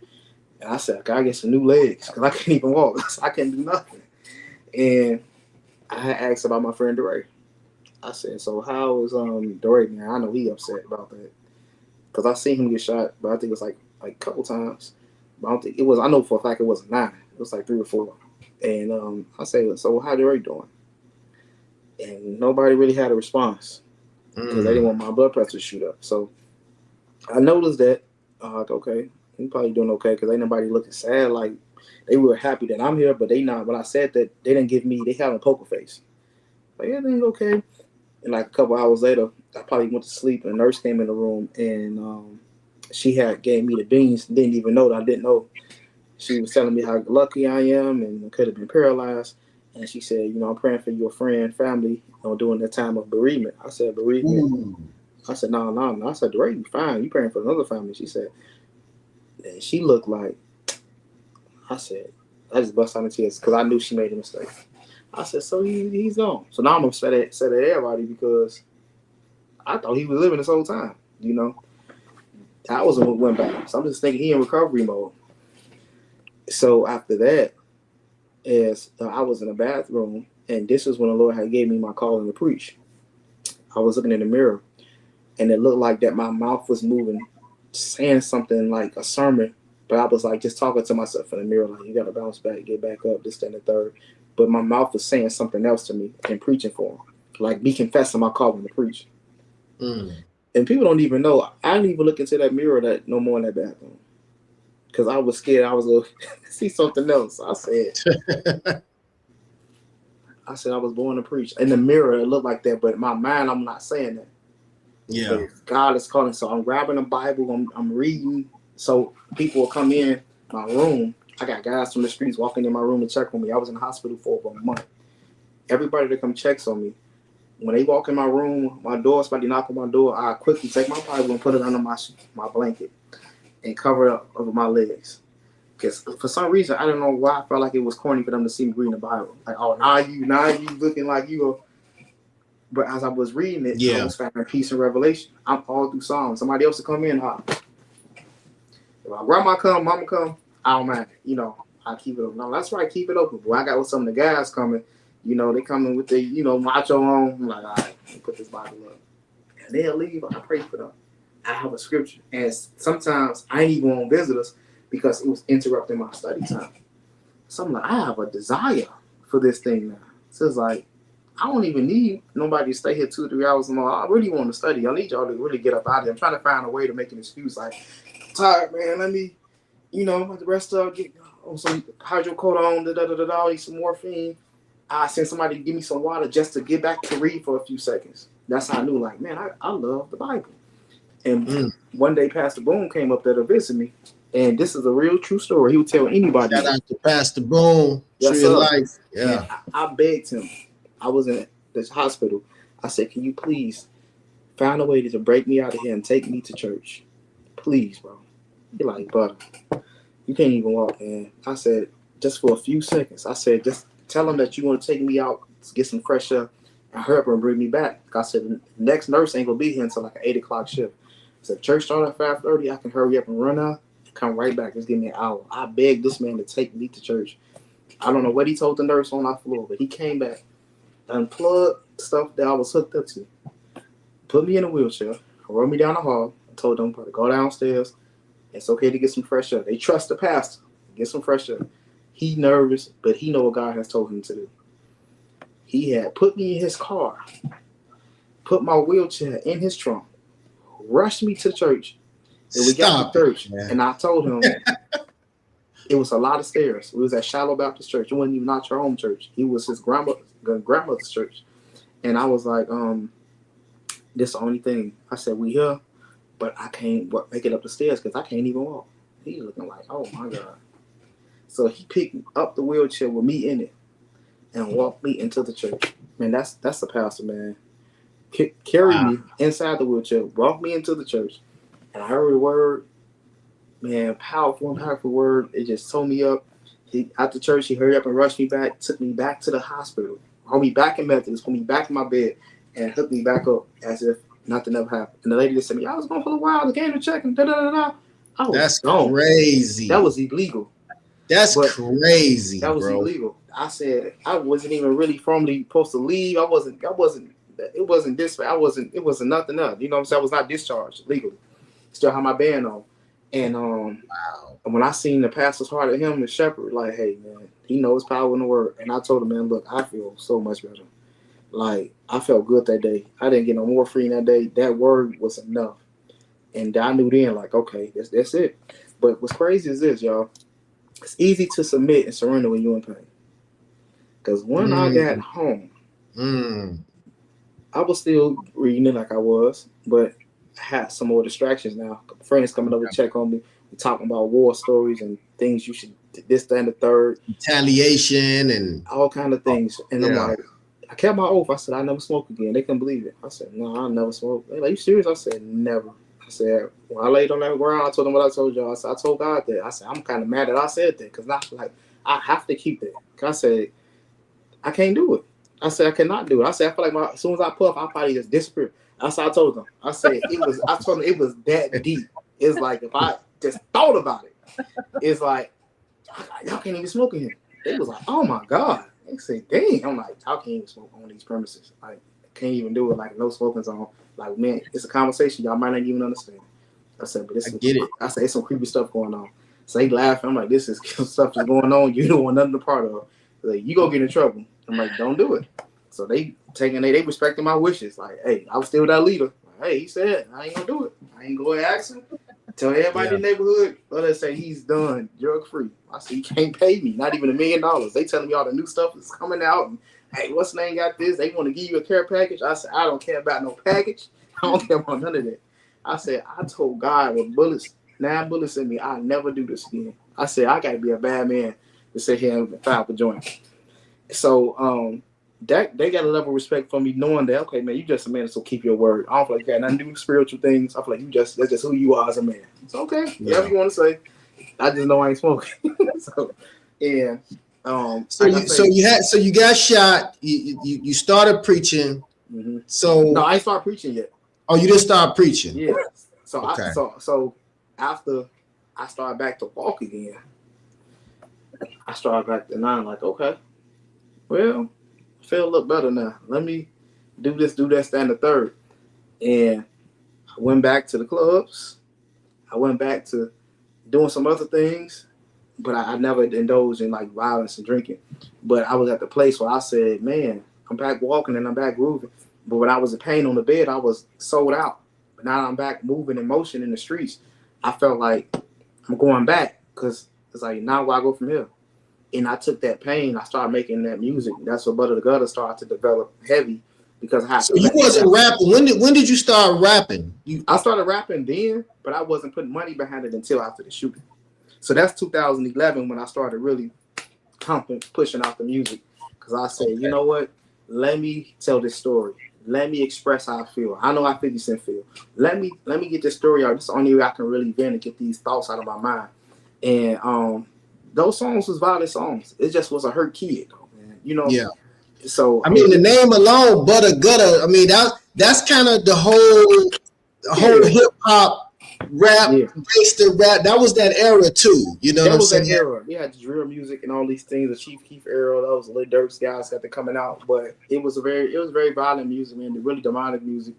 And I said, I gotta get some new legs because I can't even walk. I can't do nothing. And I had asked about my friend DeRay. I said, so how is DeRay, man? I know he upset about that. Because I seen him get shot, but I think it was like a couple times. But I don't think it was, I know for a fact it wasn't 9. It was like 3 or 4. And I said, so how DeRay doing? And nobody really had a response. Because they didn't want my blood pressure to shoot up. So I noticed that, okay, he probably doing okay because ain't nobody looking sad. Like, they were happy that I'm here, but they not. When I said that, they didn't give me, they had a poker face. Like, everything's okay. And like a couple hours later, I probably went to sleep, and a nurse came in the room, and she gave me the beans, didn't even know that I didn't know. She was telling me how lucky I am and I could have been paralyzed. And she said, you know, I'm praying for your friend, family, during the time of bereavement. I said, bereavement? Ooh. I said, no. I said, DeRay, you fine. You praying for another family. She said, and she looked like, I said, I just bust out in tears because I knew she made a mistake. I said, so he's gone. So now I'm upset at everybody because I thought he was living this whole time, you know. I wasn't what went back. So I'm just thinking he in recovery mode. So after that, I was in the bathroom, and this is when the Lord had gave me my calling to preach. I was looking in the mirror, and it looked like that my mouth was moving, saying something like a sermon, but I was like just talking to myself in the mirror, like, you got to bounce back, get back up, this, that, and the third. But my mouth was saying something else to me and preaching for him, like be confessing my calling to preach. And people don't even know. I didn't even look into that mirror no more in that bathroom because I was scared I was going to see something else. I said I was born to preach. In the mirror, it looked like that, but in my mind, I'm not saying that. Yeah. But God is calling. So I'm grabbing a Bible. I'm reading. So people will come in my room. I got guys from the streets walking in my room to check on me. I was in the hospital for over a month. Everybody that come checks on me, when they walk in my room, my door, somebody knock on my door, I quickly take my Bible and put it under my blanket and cover it up over my legs. Because for some reason, I don't know why I felt like it was corny for them to see me reading the Bible. Like, oh, now you looking like you are. But as I was reading it, I was finding peace and revelation. I'm all through Psalms. Somebody else will come in hot. If my grandma come, mama come, I don't mind. You know, I keep it open. No, that's right, keep it open. But I got with some of the guys coming, you know, they coming with the, macho on. I'm like, all right, let me put this Bible up. And they'll leave, I pray for them. I have a scripture. And sometimes I ain't even on visitors because it was interrupting my study time. So I'm like, I have a desire for this thing now. So it's like, I don't even need nobody to stay here 2 or 3 hours more. I really want to study. I need y'all to really get up out of here. I'm trying to find a way to make an excuse. Like, I'm tired, man. Let me, the rest of get some hydrocodone, eat some morphine. I sent somebody to give me some water just to get back to read for a few seconds. That's how I knew, like, man, I love the Bible. And one day, Pastor Boone came up there to visit me, and this is a real true story. He would tell anybody. Shout out to Pastor Boone, Yes, Tree of sir. Life. Yeah. And I begged him. I was in this hospital. I said, can you please find a way to break me out of here and take me to church? Please, bro. He like, brother, you can't even walk, man. I said, just for a few seconds. I said, just tell him that you want to take me out to get some fresh air and hurry up and bring me back. I said, the next nurse ain't going to be here until like an 8 o'clock shift. I said, church started at 5:30. I can hurry up and run out and come right back. Just give me an hour. I begged this man to take me to church. I don't know what he told the nurse on our floor, but he came back, unplugged stuff that I was hooked up to, put me in a wheelchair, rode me down the hall, and told them to go downstairs. It's okay to get some fresh air. They trust the pastor. Get some fresh air. He nervous, but he know what God has told him to do. He had put me in his car, put my wheelchair in his trunk, rushed me to church. And we got to church, and I told him it was a lot of stairs. We was at Shallow Baptist Church. It wasn't even not your home church. It was his grandmother's church. And I was like, this is the only thing. I said, we here, but I can't make it up the stairs because I can't even walk. He looking like, oh my God. So he picked up the wheelchair with me in it and walked me into the church. Man, that's the pastor, man. Carried me inside the wheelchair, walked me into the church, and I heard the word. Man, powerful word. It just told me up. At the church, he hurried up and rushed me back, took me back to the hospital, hold me back in Methodist, put me back in my bed, and hooked me back up as if nothing ever happened. And the lady just said me, I was gone for a while, the game to check, and da-da-da-da. That's crazy. That was illegal. That's crazy. That was illegal. I said I wasn't even really formally supposed to leave. It wasn't dispatched. It wasn't nothing else. You know what I'm saying? I was not discharged legally. Still had my band on. And when I seen the pastor's heart at him, the shepherd, like, hey man, he knows power in the word. And I told him, man, look, I feel so much better. Like, I felt good that day. I didn't get no more free that day. That word was enough. And I knew then, like, okay, that's it. But what's crazy is this, y'all. It's easy to submit and surrender when you're in pain. Because when I got home, I was still reading it like I was, but I had some more distractions now. Friends coming over to check on me. We're talking about war stories and things you should, this, that, and the third. Retaliation and all kind of things. And I'm like, I kept my oath. I said, I never smoke again. They couldn't believe it. I said, no, I'll never smoke. They're like, you serious? I said, never. I said, when I laid on that ground, I told them what I told y'all. I said, I told God that. I said, I'm kind of mad that I said that because I have to keep that. I said, I can't do it. I said, I cannot do it. I said, I feel like as soon as I puff, I'll probably just disappear. That's how I told them. I said, I told them it was that deep. It's like, if I just thought about it, it's like, y'all can't even smoke in here. They was like, oh my God. They said, dang. I'm like, y'all can't even smoke on these premises. Like, can't even do it. Like, no smoking zone. Like, man, it's a conversation y'all might not even understand. I said, but I get it. I said, it's some creepy stuff going on. So they laughing. I'm like, this is stuff that's going on. You don't want nothing to part of. Like, you gonna get in trouble. I'm like, don't do it. So they respecting my wishes. Like, hey, I was still that leader. Like, hey, he said, I ain't gonna do it. I ain't gonna ask him. Tell everybody in the neighborhood, let us say he's done drug free. I said, he can't pay me, not even $1 million. They telling me all the new stuff is coming out. And, hey, what's the name got this? They want to give you a care package. I said, I don't care about no package. I don't care about none of that. I said, I told God with 9 bullets in me, I'll never do this again. I said, I got to be a bad man to sit here and file for joint. So that they got a level of respect for me, knowing that, okay, man, you just a man, so keep your word. I don't feel like you got nothing to do with spiritual things. I feel like that's just who you are as a man. It's okay, whatever you want to say. I just know I ain't smoking. So you got shot. You started preaching. Mm-hmm. So no, I ain't started preaching yet. Oh, you didn't start preaching? Yeah. So okay. So after I started back to walk again, I started back to 9. Like, okay, well, I feel a little better now. Let me do this, stand the third. And I went back to the clubs. I went back to doing some other things, but I never indulged in like violence and drinking. But I was at the place where I said, man, I'm back walking and I'm back grooving. But when I was in pain on the bed, I was sold out. But now I'm back moving in motion in the streets. I felt like I'm going back because it's like, now where I go from here? And I took that pain. I started making that music. That's what Butta the Gutter started to develop heavy because I had So you wasn't rapping. When did you start rapping? I started rapping then, but I wasn't putting money behind it until after the shooting. So that's 2011 when I started really pushing out the music. Because I said, you know what? Let me tell this story. Let me express how I feel. I know how 50 Cent feel. Let me get this story out. It's the only way I can really vent and get these thoughts out of my mind. And those songs was violent songs. It just was a hurt kid, though, man. You know. Yeah. So I mean, the name alone, Butta Gutter. I mean, that's kind of the whole hip hop rap, gangster rap. That was that era too. You know what I'm saying? That era. We had drill music and all these things. The Chief Keef era. Those Lil Durk's guys got to coming out, but it was very violent music, man. Really demonic music.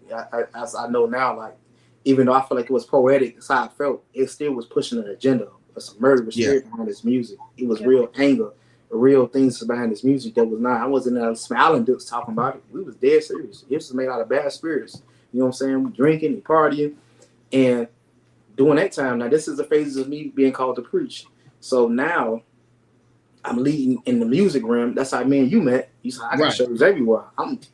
As I know now, like even though I feel like it was poetic, that's how I felt. It still was pushing an agenda. Some murderous spirit behind this music. It was real anger, real things behind this music that was not. I wasn't smiling dudes talking about it. We was dead serious. It was made out of bad spirits. You know what I'm saying? Drinking and partying. And during that time, now this is the phases of me being called to preach. So now I'm leading in the music realm. That's how me and you met. You said I got shows everywhere.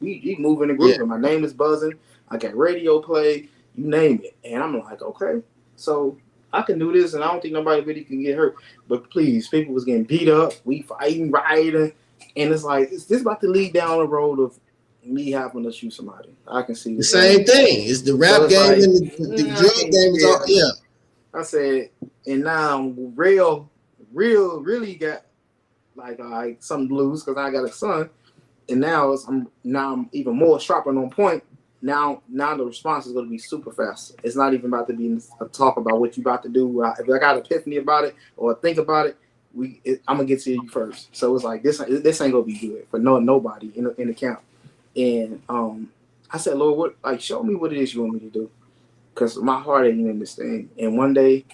We moving the group. My name is buzzing. I got radio play. You name it. And I'm like, okay, so I can do this, and I don't think nobody really can get hurt. But please, people was getting beat up. We fighting, rioting, and it's like, is this about to lead down the road of me having to shoot somebody? I can see the same thing. It's the rap game like, and the drug game is all. I said, and now I'm really got like something to lose because I got a son, and now I'm even more sharp and on point. Now the response is going to be super fast. It's not even about to be a talk about what you about to do. If I got an epiphany about it or think about it, I'm gonna get to you first. So it's like this ain't gonna be good for nobody in the camp. And I said, Lord, show me what it is you want me to do, because my heart ain't in this thing. And one day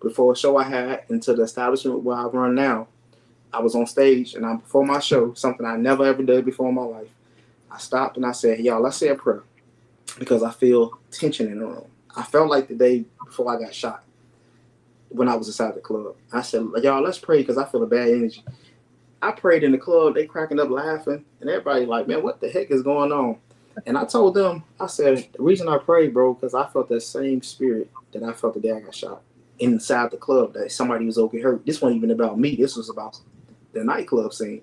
before a show I had into the establishment where I run now, I was on stage and before my show, something I never ever did before in my life. I stopped and I said, y'all, let's say a prayer. Because I feel tension in the room. I felt like the day before I got shot when I was inside the club. I said, y'all, let's pray because I feel a bad energy. I prayed in the club. They cracking up laughing. And everybody like, man, what the heck is going on? And I told them, I said, the reason I prayed, bro, because I felt that same spirit that I felt the day I got shot inside the club, that somebody was okay hurt. This wasn't even about me. This was about the nightclub scene.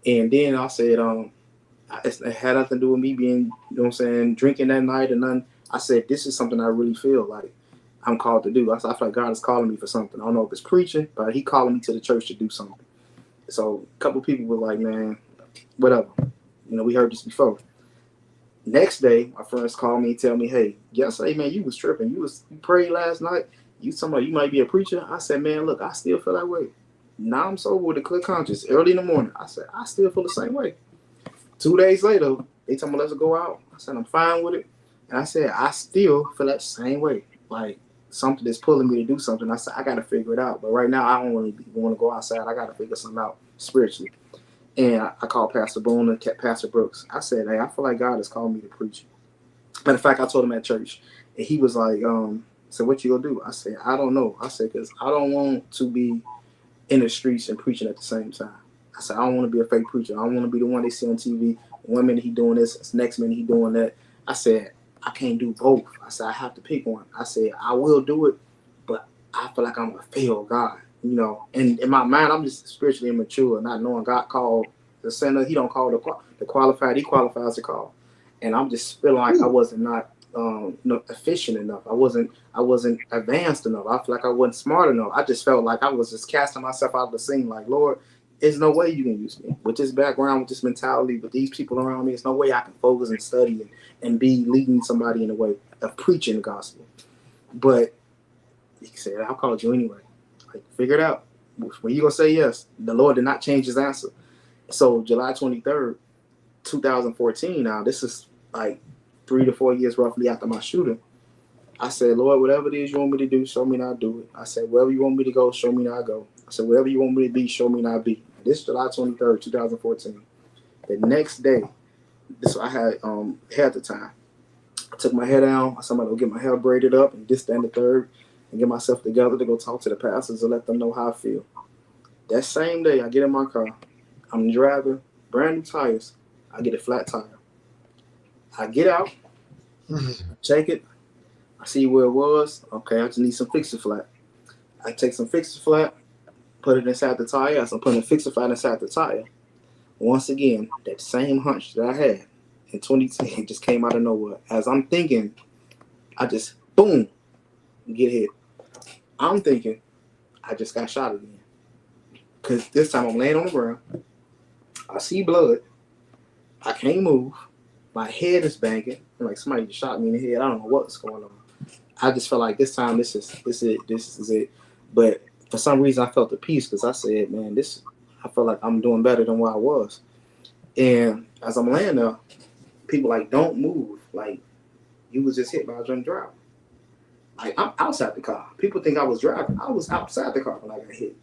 And then I said, it had nothing to do with me being, you know what I'm saying, drinking that night and none. I said, this is something I really feel like I'm called to do. I feel like God is calling me for something. I don't know if it's preaching, but he calling me to the church to do something. So a couple people were like, man, whatever. You know, we heard this before. Next day, my friends called me and tell me, hey, yesterday, man, you was tripping. You prayed last night. You talking about you might be a preacher. I said, man, look, I still feel that way. Now I'm sober with a clear conscience. Early in the morning, I said, I still feel the same way. 2 days later, they told me let's go out. I said, I'm fine with it. And I said, I still feel that same way. Like something that's pulling me to do something. I said, I got to figure it out. But right now, I don't want to go outside. I got to figure something out spiritually. And I called Pastor Boone and Pastor Brooks. I said, hey, I feel like God has called me to preach. Matter of fact, I told him at church. And he was like, so what you gonna do? I said, I don't know. I said, because I don't want to be in the streets and preaching at the same time. I said, I don't want to be a fake preacher. I don't want to be the one they see on TV. 1 minute he doing this, next minute he doing that. I said, I can't do both. I said, I have to pick one. I said, I will do it, but I feel like I'm going to fail God. You know, and in my mind, I'm just spiritually immature, not knowing God called the sinner. He don't call the qualified. He qualifies the call. And I'm just feeling like I wasn't efficient enough. I wasn't advanced enough. I feel like I wasn't smart enough. I just felt like I was just casting myself out of the scene. Like, Lord, there's no way you can use me with this background, with this mentality, with these people around me. There's no way I can focus and study and be leading somebody in a way of preaching the gospel. But he said, I'll call you anyway. Like, figure it out. When you gonna say yes? The Lord did not change his answer. So July 23rd, 2014. Now this is like 3 to 4 years roughly after my shooting. I said, Lord, whatever it is you want me to do, show me and I'll do it. I said, wherever you want me to go, show me and I'll go. I said, wherever you want me to be, show me and I'll be. This is July 23rd, 2014. The next day, I had hair at the time. I took my hair down. I said, I'm going to get my hair braided up and this, that, and the third, and get myself together to go talk to the pastors and let them know how I feel. That same day, I get in my car. I'm driving, brand new tires. I get a flat tire. I get out, check it. I see where it was. Okay, I just need some Fix-A-Flat. I take some Fix-A-Flat, put it inside the tire. As I'm putting a Fix-A-Flat inside the tire, once again, that same hunch that I had in 2010 just came out of nowhere. As I'm thinking, I just, boom, get hit. I'm thinking, I just got shot again. Because this time I'm laying on the ground. I see blood. I can't move. My head is banging. Like somebody just shot me in the head. I don't know what's going on. I just felt like this time, this is it. But for some reason, I felt the peace because I said, man, I felt like I'm doing better than what I was. And as I'm laying there, people like, don't move. Like, you was just hit by a drunk driver. Like, I'm outside the car. People think I was driving. I was outside the car when I got hit.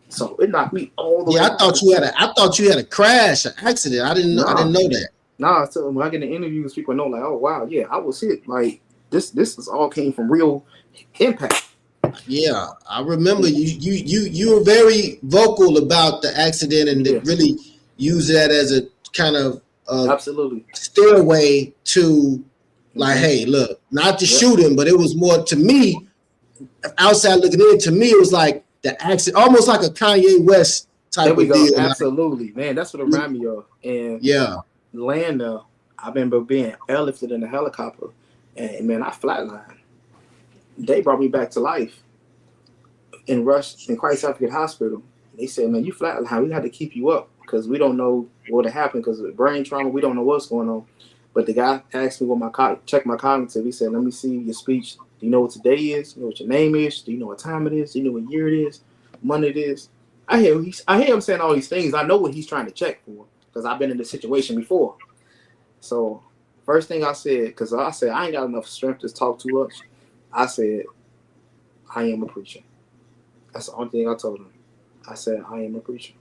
So it knocked me all the way. I thought you had a crash, an accident. I didn't know that. Nah, so when I get in interviews, people know like, oh wow, yeah, I was hit. Like this is all came from real impact. Yeah, I remember you were very vocal about the accident and really use that as a kind of absolutely stairway to like, hey, look, not to shoot him, but it was more to me, outside looking in, to me, it was like the accident, almost like a Kanye West type of deal. Absolutely, man. That's what it reminded me of. And land there, I remember being airlifted in a helicopter, and man, I flatlined. They brought me back to life in Christ African Hospital. They said, man, you flatlined. We had to keep you up because we don't know what happened because of brain trauma. We don't know what's going on. But the guy asked me check my cognitive. He said, let me see your speech. Do you know what today is? Do you know what your name is? Do you know what time it is? Do you know what year it is? Month it is? I hear him saying all these things. I know what he's trying to check for because I've been in this situation before. So first thing I said, because I said I ain't got enough strength to talk too much. I said, I am a preacher. That's the only thing I told him. I said, I am a preacher.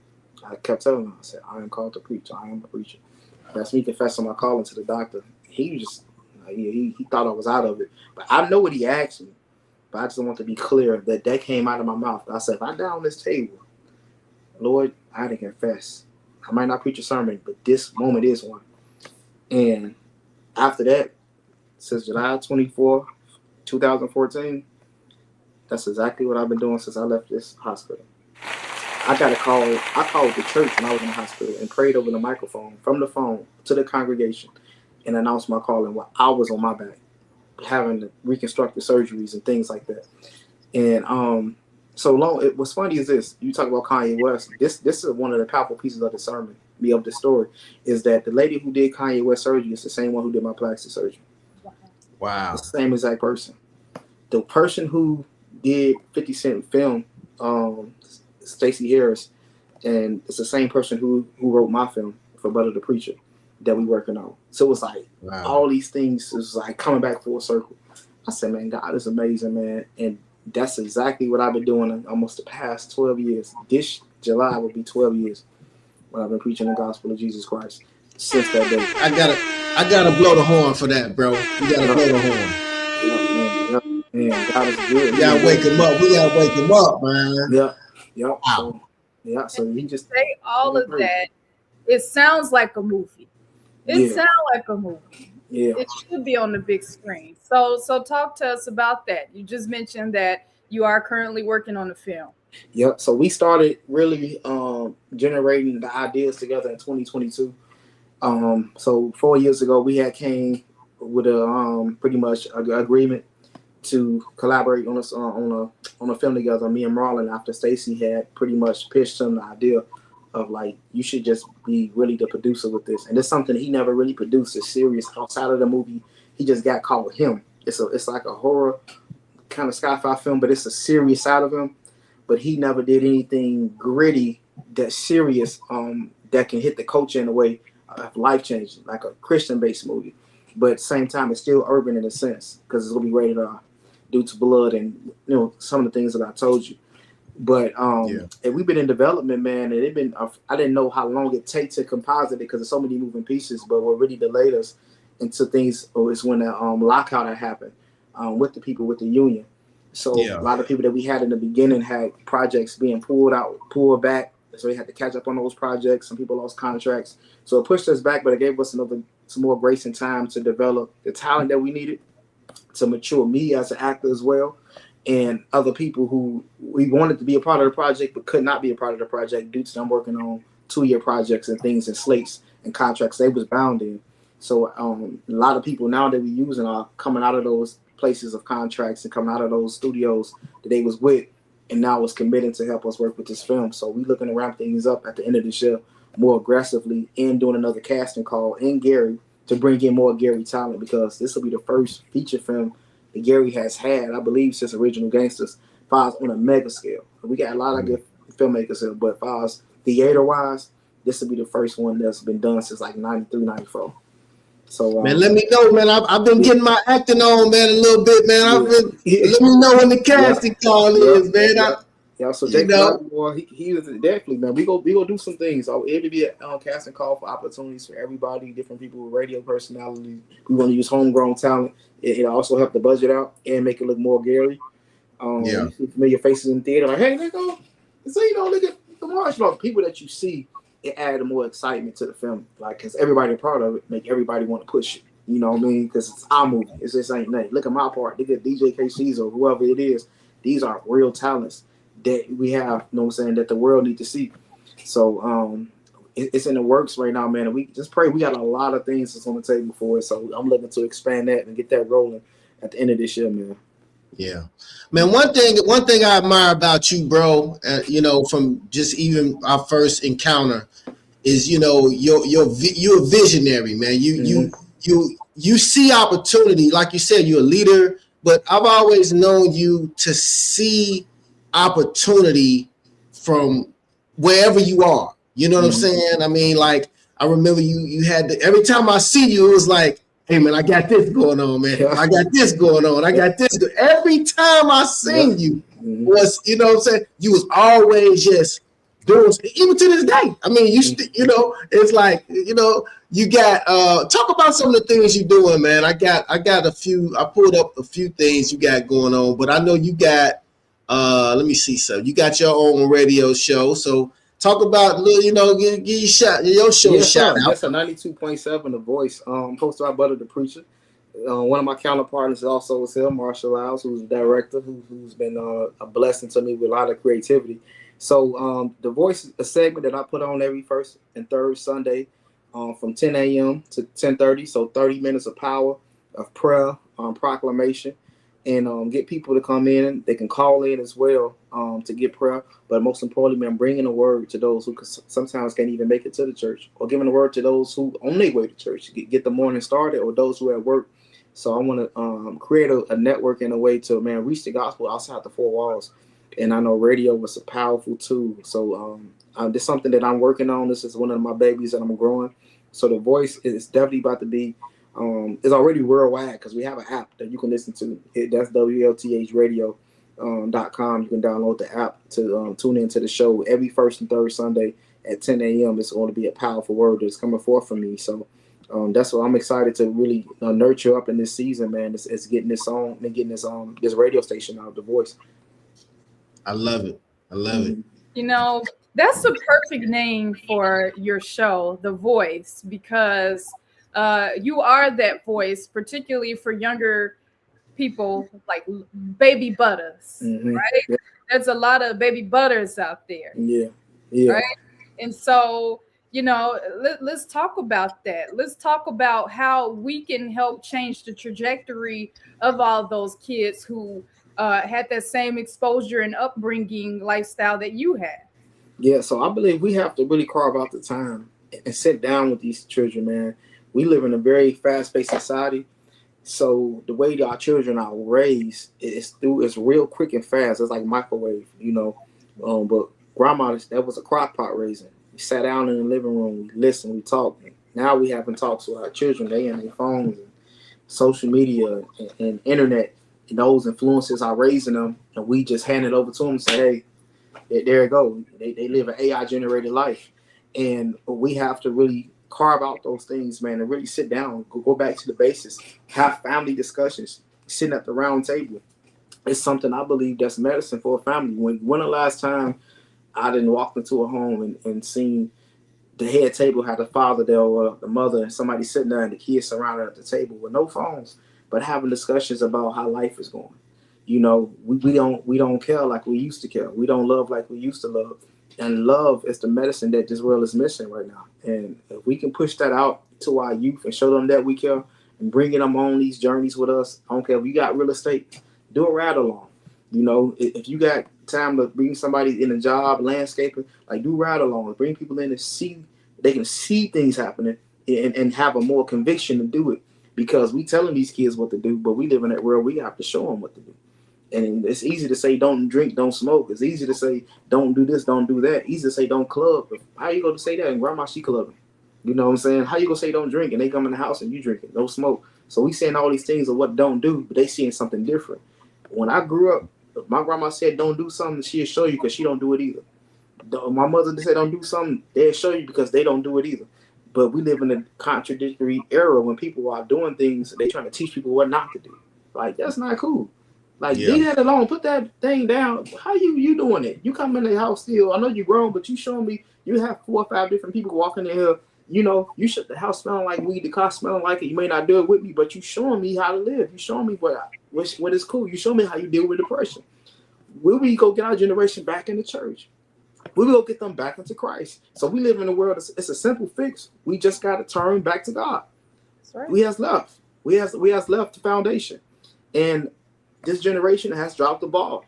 I kept telling him, I said, I am called to preach. I am a preacher. That's me confessing my calling to the doctor. He just, he thought I was out of it. But I know what he asked me. But I just want to be clear that came out of my mouth. I said, if I die on this table, Lord, I had to confess. I might not preach a sermon, but this moment is one. And after that, since July 24, 2014, that's exactly what I've been doing since I left this hospital. I got a call. I called the church when I was in the hospital and prayed over the microphone from the phone to the congregation and announced my calling while I was on my back, having reconstructive surgeries and things like that. And what's funny is this: you talk about Kanye West. This is one of the powerful pieces of the sermon, of the story, is that the lady who did Kanye West surgery is the same one who did my plastic surgery. Wow, the same exact person. The person who did 50 Cent film, Stacey Harris, and it's the same person who wrote my film for Butta The Preacher that we working on. So it was like all these things is like coming back full circle. I said, man, God is amazing, man. And that's exactly what I've been doing in almost the past 12 years. This July will be 12 years when I've been preaching the gospel of Jesus Christ since that day. I gotta blow the horn for that, bro. You gotta blow the horn. Man, God is good. We gotta wake him up. We gotta wake him up, man. Yeah. Wow. So he just say all of that. It sounds like a movie. It sounds like a movie. Yeah. It should be on the big screen. So talk to us about that. You just mentioned that you are currently working on a film. Yep. So we started really generating the ideas together in 2022. So 4 years ago, we had came with a pretty much agreement to collaborate on a film together. Me and Marlon, after Stacey had pretty much pitched him the idea of like, you should just be really the producer with this. And it's something he never really produced. It's serious outside of the movie. He just got caught with him. It's like a horror kind of sci-fi film, but it's a serious side of him. But he never did anything gritty that's serious that can hit the culture in a way of life-changing, like a Christian-based movie. But at the same time, it's still urban in a sense because it's going to be rated R due to blood and some of the things that I told you. But and we've been in development, man, and I didn't know how long it take to composite it because there's so many moving pieces. But what really delayed us into things is when the lockout had happened with the people with the union. So a lot of people that we had in the beginning had projects being pulled back. So we had to catch up on those projects. Some people lost contracts. So it pushed us back, but it gave us some more grace and time to develop the talent that we needed, to mature me as an actor as well, and other people who we wanted to be a part of the project but could not be a part of the project due to them working on 2-year projects and things and slates and contracts they was bound in. So a lot of people now that we using are coming out of those places of contracts and coming out of those studios that they was with, and now was committed to help us work with this film. So we looking to ramp things up at the end of this year more aggressively, and doing another casting call in Gary to bring in more Gary talent, because this will be the first feature film that Gary has had, I believe, since Original Gangsters, files on a mega scale. We got a lot of good filmmakers here, but files theater-wise, this will be the first one that's been done since like 93, 94. So man, let me know, man. I've been getting my acting on, man, a little bit, man. Let me know when the casting call is, man. So Jake Blackmore, he was definitely, man. We go do some things. So it'll be a casting call for opportunities for everybody, different people with radio personalities. We want to use homegrown talent. It also help the budget out and make it look more Gary. You see familiar faces in the theater, like, hey, look at the Marsha. People that you see, it added more excitement to the film, like, because everybody part of it, make everybody want to push it. You know what I mean? Because it's our movie. It's this ain't nothing. Look at my part. Look at DJ KC's or whoever it is. These are real talents that we have, you know what I'm saying, that the world need to see. So it's in the works right now, man. And we just pray. We got a lot of things that's on the table for us. So I'm looking to expand that and get that rolling at the end of this year, man. Yeah, man. One thing I admire about you, bro, from just even our first encounter, is you're a visionary, man. You see opportunity, like you said, you're a leader. But I've always known you to see opportunity from wherever you are. You know what I'm saying? I mean, like, I remember you had every time I see you, it was like, hey, man, I got this going on, man. I got this going on. I got this. Every time I seen you was, you know what I'm saying? You was always just doing, even to this day. I mean, it's like, you got, talk about some of the things you're doing, man. I pulled up a few things you got going on, but I know you got, let me see. So you got your own radio show. So talk about, give your show a shout out. That's a 92.7 The Voice, hosted by Butta The Preacher. One of my counterparts is also Marsha, who's a director who's been a blessing to me with a lot of creativity. So The Voice is a segment that I put on every first and third Sunday from 10 a.m. to 10:30. So 30 minutes of power, of prayer, proclamation, and get people to come in. They can call in as well to get prayer. But most importantly, I'm bringing a word to those who sometimes can't even make it to the church, or giving a word to those who on their way to church, get the morning started, or those who at work. So I want to create a network in a way to, reach the gospel outside the four walls. And I know radio was a powerful tool. So this is something that I'm working on. This is one of my babies that I'm growing. So The Voice is definitely about to be, it's already worldwide, because we have an app that you can listen to. That's WLTHradio.com. You can download the app to tune into the show every first and third Sunday at 10 a.m. It's going to be a powerful word that's coming forth from me. So that's what I'm excited to really nurture up in this season, man. It's getting this on and getting this radio station out, The Voice. I love it. That's a perfect name for your show, The Voice, because you are that voice, particularly for younger people, like baby butters, right? Yeah. There's a lot of baby butters out there. Yeah. Right? And so, let's talk about that. Let's talk about how we can help change the trajectory of all those kids who had that same exposure and upbringing lifestyle that you had. Yeah, so I believe we have to really carve out the time and sit down with these children, man. We live in a very fast-paced society, so the way that our children are raised is real quick and fast. It's like microwave, But grandma, that was a crock pot raising. We sat down in the living room, we listened, we talked. Now we having talks with our children. They in their phones and social media and internet. And those influences are raising them, and we just hand it over to them and say, hey, there you go. They live an AI-generated life. And we have to really carve out those things, man, and really sit down, go back to the basics, have family discussions, sitting at the round table, it's something I believe that's medicine for a family. When the last time I didn't walk into a home and seen the head table had the father there or the mother and somebody sitting there and the kids surrounded at the table with no phones, but having discussions about how life is going. You know, we don't care like we used to care. We don't love like we used to love. And love is the medicine that this world is missing right now. And if we can push that out to our youth and show them that we care and bringing them on these journeys with us, I don't care if you got real estate, do a ride along. You know, if you got time to bring somebody in a job, landscaping, like do ride along, bring people in to see, they can see things happening and have a more conviction to do it, because we telling these kids what to do, but we live in that world, we have to show them what to do. And it's easy to say don't drink, don't smoke. It's easy to say don't do this, don't do that. Easy to say don't club. How you going to say that? And grandma, she clubbing. You know what I'm saying? How you going to say don't drink and they come in the house and you drinking, no smoke? So we saying all these things of what don't do, but they seeing something different. When I grew up, if my grandma said don't do something, she'll show you because she don't do it either. My mother said don't do something, they'll show you because they don't do it either. But we live in a contradictory era when people are doing things, they trying to teach people what not to do. Like, that's not cool. Like, leave that alone. Put that thing down. How you doing it? You come in the house still. I know you grown, but you showing me you have 4 or 5 different people walking in here. You know, you should the house smelling like weed, the car smelling like it. You may not do it with me, but you showing me how to live. You showing me what is cool. You show me how you deal with depression. Will we go get our generation back in the church? We will get them back into Christ. So we live in a world. It's a simple fix. We just got to turn back to God. That's right. We has left the foundation, and this generation has dropped the ball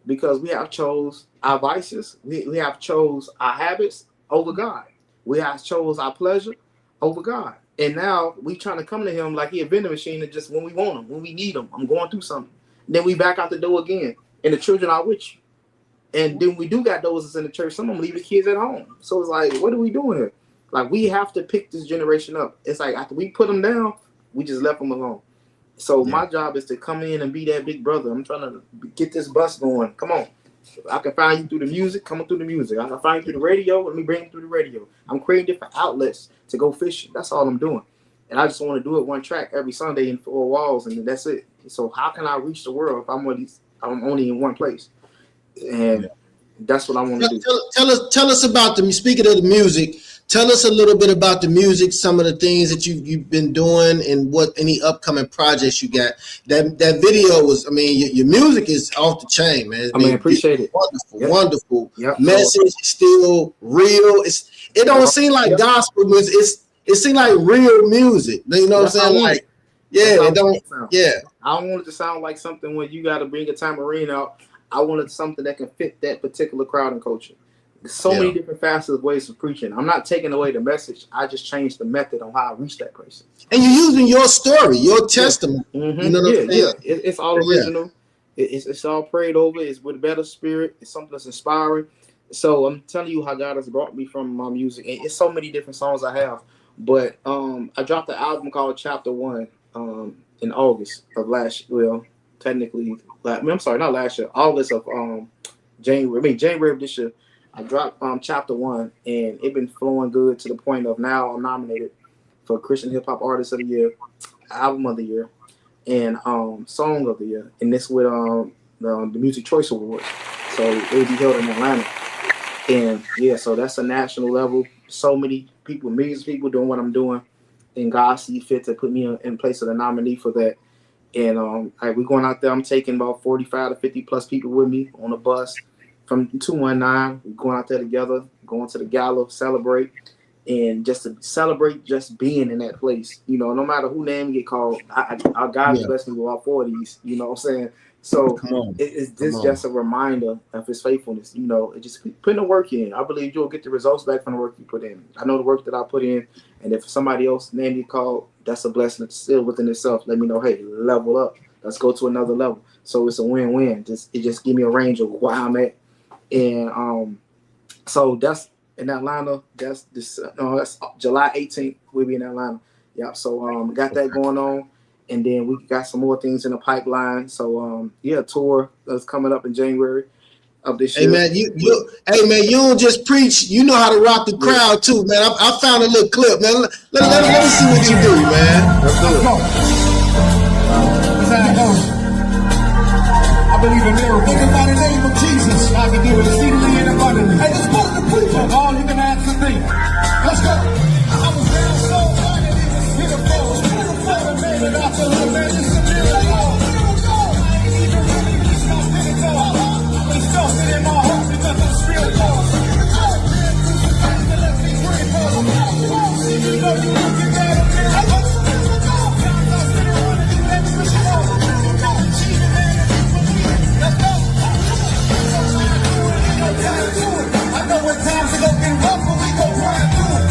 because we have chose our vices. We have chose our habits over God. We have chose our pleasure over God. And now we trying to come to him like he a vending machine and just when we want him, when we need him, I'm going through something. Then we back out the door again. And the children are with you. And then we do got those in the church. Some of them leave the kids at home. So it's like, what are we doing here? Like, we have to pick this generation up. It's like after we put them down, we just left them alone. So my job is to come in and be that big brother. I'm trying to get this bus going. Come on. I can find you through the music, coming through the music. I can find you through the radio. Let me bring you through the radio. I'm creating different outlets to go fishing. That's all I'm doing. And I just want to do it one track every Sunday in 4 walls, and that's it. So how can I reach the world if I'm only in one place? And that's what I want to do. Tell us about speaking of the music. Tell us a little bit about the music, some of the things that you've been doing, and what any upcoming projects you got. That video was, I mean, your music is off the chain, man. I mean, appreciate it. Wonderful. Message is still real. It don't seem like gospel music. It seems like real music. You know what I'm saying? Like, it don't. I don't want it to sound like something where you got to bring a tambourine out. I wanted something that can fit that particular crowd and culture. There's so many different facets of ways of preaching. I'm not taking away the message. I just changed the method on how I reach that person. And you're using your story, your testimony. Mm-hmm. You know what I'm saying? It's all original. It's all prayed over. It's with a better spirit. It's something that's inspiring. So I'm telling you how God has brought me from my music. And it's so many different songs I have. But I dropped an album called Chapter 1 in August of last year. Well, technically, I'm sorry, not last year. August of January of this year. I dropped Chapter 1, and it's been flowing good to the point of now I'm nominated for Christian Hip Hop Artist of the Year, Album of the Year, and Song of the Year. And this with the Music Choice Awards. So it will be held in Atlanta. And so that's a national level. So many people, millions of people doing what I'm doing. And God see fit to put me in place of the nominee for that. And we're going out there. I'm taking about 45 to 50 plus people with me on a bus from 219. We're going out there together, going to the gala, celebrate, and just to celebrate just being in that place. You know, no matter who name get called, our God bless me with all 4 of these. You know what I'm saying? So it's just a reminder of his faithfulness. You know, it just putting the work in. I believe you'll get the results back from the work you put in. I know the work that I put in, and if somebody else name you called, that's a blessing that's still within itself. Let me know, hey, level up. Let's go to another level. So it's a win-win. It just give me a range of where I'm at. And so that's in Atlanta. That's July 18th. We'll be in Atlanta. Yeah. So got that going on. And then we got some more things in the pipeline. So tour that's coming up in January of this year. Hey man, you don't just preach. You know how to rock the crowd too, man. I found a little clip, man. Let me see what you do, man. Let's do it. That's how it goes. I I believe in miracles. Think about the name of Jesus. I can do it exceedingly and abundantly. Hey, let's Butta The Preacher. All you can ask is me. Let's go. I was down so hard and it was pitiful. It was pitiful. I made it out the hood, man. This is a miracle. I ain't even really reached my pinnacle. It's something in my heart because I'm spiritual. You know you looking at it. I know when times are gonna get rough, but we gon' ride through it.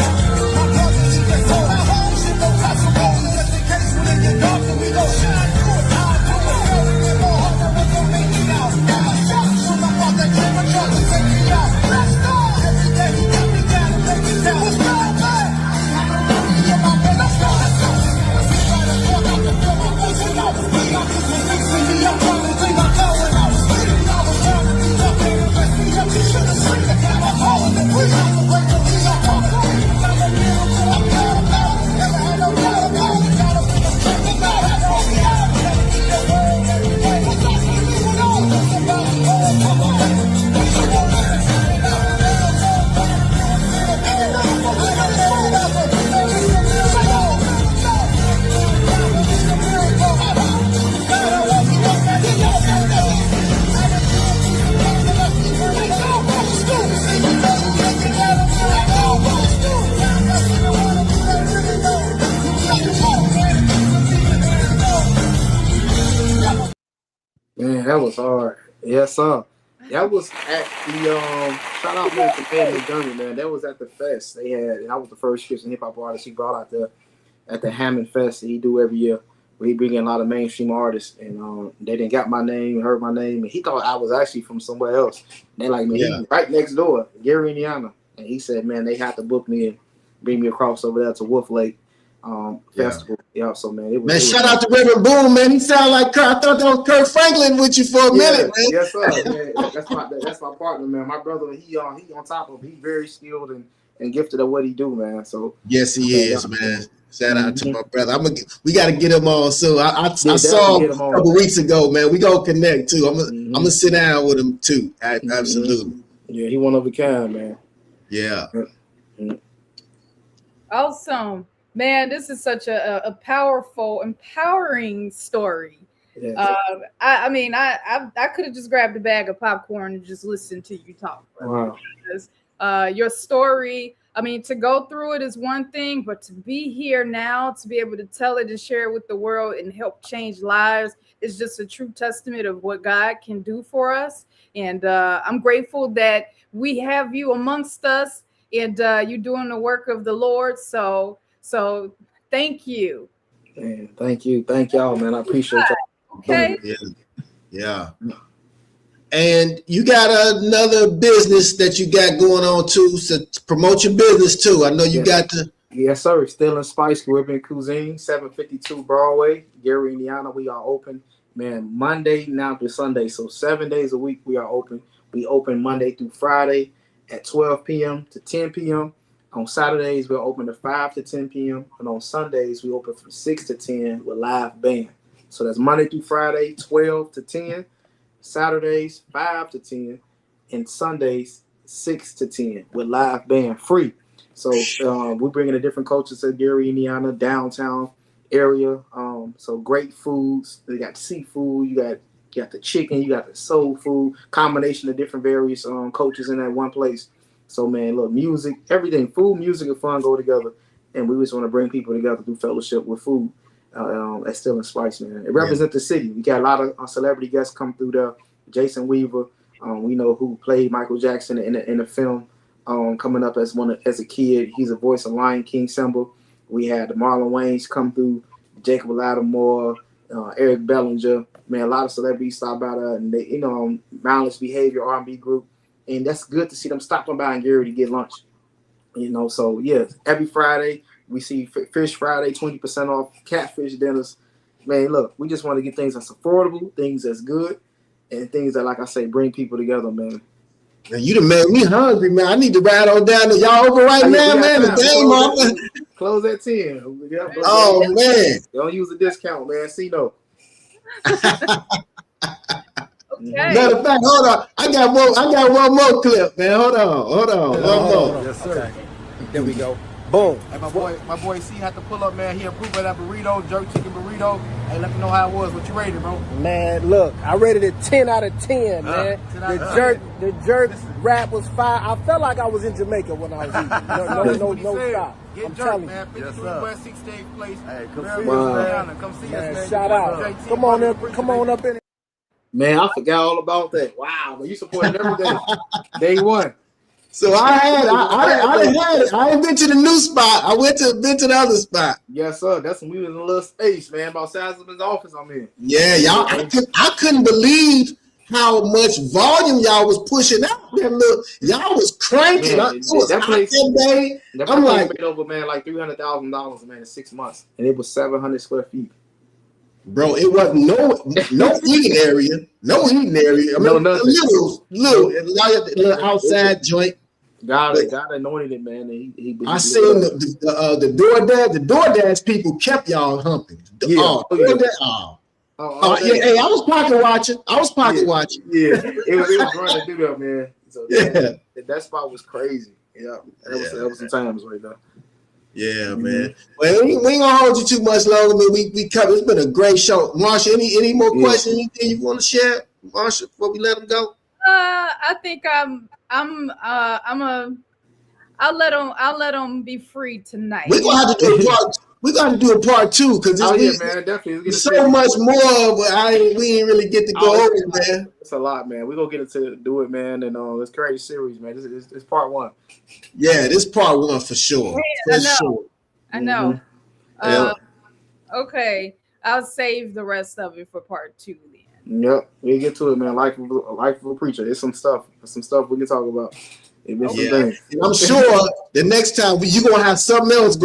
My brother, he can hold our home, shit don't touch the road. Just in case when it get dark, then we gon' shine through it. I do it, girl, we get more hard than what's gonna make me out. Got my shot, soon I bought that camera truck to take me out. Let's go! Every day he got me down and make me down. Let's go, man! Let's go, let's go! Right up, walk out the door, my voice is out. We got this one fixing me, I'm trying to see my going out. I was trying to be up there and rest me up. You should have seen it. I'm a hole in the breeze. I'm a break the lead. I'm a I'm a miracle. I'm proud about it. Never had no doubt about it. Gotta be a friend about it. Oh, yeah. Gotta keep your word every day. What's up? You know it's about it. Oh, come on. Man, that was hard. Yes, sir. That was at the shout out man to Ed McDermott, man. That was at the fest they had, and I was the first Christian hip hop artist he brought out there at the Hammond Fest that he do every year. Where he bring in a lot of mainstream artists, and they didn't got my name, heard my name, and he thought I was actually from somewhere else. And they like, man, he right next door, Gary, Indiana, and he said, man, they had to book me and bring me across over there to Wolf Lake Festival. Yeah, so man, it was. Man, shout out to Reverend Boone, man. He sound like Kurt. I thought that was Kurt Franklin with you for a minute, man. Yes, sir. Man, that's my partner, man. My brother, he on top of. He very skilled and gifted at what he do, man. So yes, he is, man. Shout out to my brother. We got to get him on soon. I saw him a couple weeks ago, man. We gonna connect too. I'm gonna sit down with him too. Absolutely. Yeah, he one of a kind, man. Yeah. Awesome. Man, this is such a powerful, empowering story. Yeah. I mean, I could have just grabbed a bag of popcorn and just listened to you talk. Wow. Because, your story, I mean, to go through it is one thing, but to be here now, to be able to tell it and share it with the world and help change lives is just a true testament of what God can do for us. And I'm grateful that we have you amongst us, and you're doing the work of the Lord. So thank you. Man, thank you. Thank y'all, man. I appreciate y'all. Okay. Yeah. And you got another business that you got going on too. So promote your business too. I know you got to. Yes, sir. Still in Spice Caribbean Cuisine, 752 Broadway, Gary, Indiana. We are open, man, Monday now through Sunday. So 7 days a week we are open. We open Monday through Friday at 12 p.m. to 10 p.m. On Saturdays, we're open to 5 to 10 p.m. And on Sundays, we open from 6 to 10 with live band. So that's Monday through Friday, 12 to 10. Saturdays, 5 to 10. And Sundays, 6 to 10 with live band free. So we're bringing the different cultures to Gary, Indiana, downtown area. So great foods. They got seafood. You got the chicken. You got the soul food. Combination of different various cultures in that one place. So, man, look, music, everything, food, music, and fun go together. And we just want to bring people together through fellowship with food. That's Still in Spice, man. It represents the city. We got a lot of celebrity guests come through there. Jason Weaver, we know who played Michael Jackson in the film, coming up as a kid. He's a voice of Lion King Simba. We had the Marlon Wayans come through, Jacob Lattimore, Eric Bellinger. Man, a lot of celebrities stop by there, and they, Mindless Behavior R&B group. And that's good to see them stopping by in Gary to get lunch. So yeah, every Friday we see Fish Friday, 20% off catfish dinners. Man, look, we just want to get things that's affordable, things that's good, and things that, like I say, bring people together, man. Man, you done made me hungry, man. I need to ride on down to y'all over right now, man. The game off. Close at 10. Yeah, oh, man. Don't use a discount, man. CINO. Matter of fact, hold on. I got one more clip, man. Hold on. One more. Yes, sir. Okay. There we go. Boom. Hey, my boy C had to pull up, man. He approved of that burrito, jerk chicken burrito. Hey, let me know how it was. What you rated, bro? Man, look, I rated it 10 out of 10, man. 10 out of 10. The jerk rap was fire. I felt like I was in Jamaica when I was eating. No stop. Get I'm jerk, telling man. you. 53 West 68th Place. Hey, come Very see well, us, man. man. Come see us, Man, man. shout out. Come on up in it. Man, I forgot all about that. Wow, but you supported everything. Day one. So I ain't been to the new spot. I been to the other spot. Yes, sir. That's when we was in a little space, man. About size of his office I'm in. Yeah, y'all. I couldn't believe how much volume y'all was pushing out. Y'all was cranking. Man, that place I'm like, made over, man, like $300,000, man, in 6 months, and it was 700 square feet. bro, it wasn't no eating area. No eating area. I mean, No, nothing. little outside joint. God anointed it, man. And he I seen the DoorDash people kept y'all humping. Yeah. Hey, I was pocket watching. Yeah, it was running to do that, man. So that spot was crazy. Yeah, that was some times right there. Yeah, man. Well, we ain't gonna hold you too much longer. I mean, we covered. It's been a great show. Marsha, any more questions? Anything you want to share, Marsha, before we let them go? I think I'll let them be free tonight. We're gonna have to do a part. We got to do a part two because man, definitely. There's so much more, but we ain't really get to go over it, man. It's a lot, man. We're gonna get into do it, man. And it's crazy series, man. It's part one. Yeah, this part one for sure. Yeah, sure. I know. Yeah. Okay, I'll save the rest of it for part two then. Yep, we'll get to it, man. Life of a preacher. There's some stuff we can talk about. And I'm sure the next time you're gonna have something else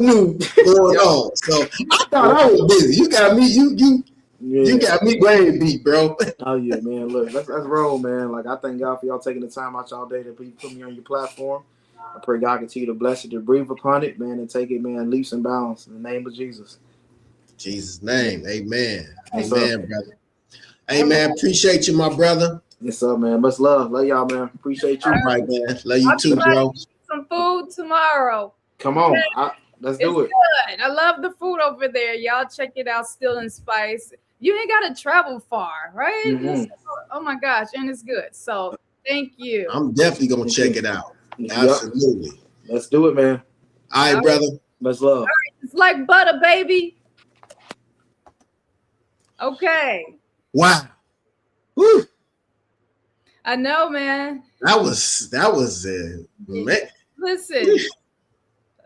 new going on. So I thought I was busy. You got me. You got me way beat, bro. Oh yeah, man. Look, let's roll, man. Like I thank God for y'all taking the time out y'all day to put me on your platform. I pray God continue to bless it, to breathe upon it, man, and take it, man, leaps and bounds in the name of Jesus. Jesus' name, amen. Yes, amen, brother. Amen. Appreciate you, my brother. Yes, sir, man. Much love. Love y'all, man. Appreciate you. All right, man. Love you too, bro. Some food tomorrow. Come on. Let's do it. Good. I love the food over there. Y'all check it out. Still in Spice. You ain't got to travel far, right? Mm-hmm. Oh, my gosh. And it's good. So thank you. I'm definitely going to check it out. Absolutely. Yep. Let's do it, man. All right, brother. Much love. All right. It's like butter, baby. Okay. Wow. Woo. I know, man. That was man. Listen.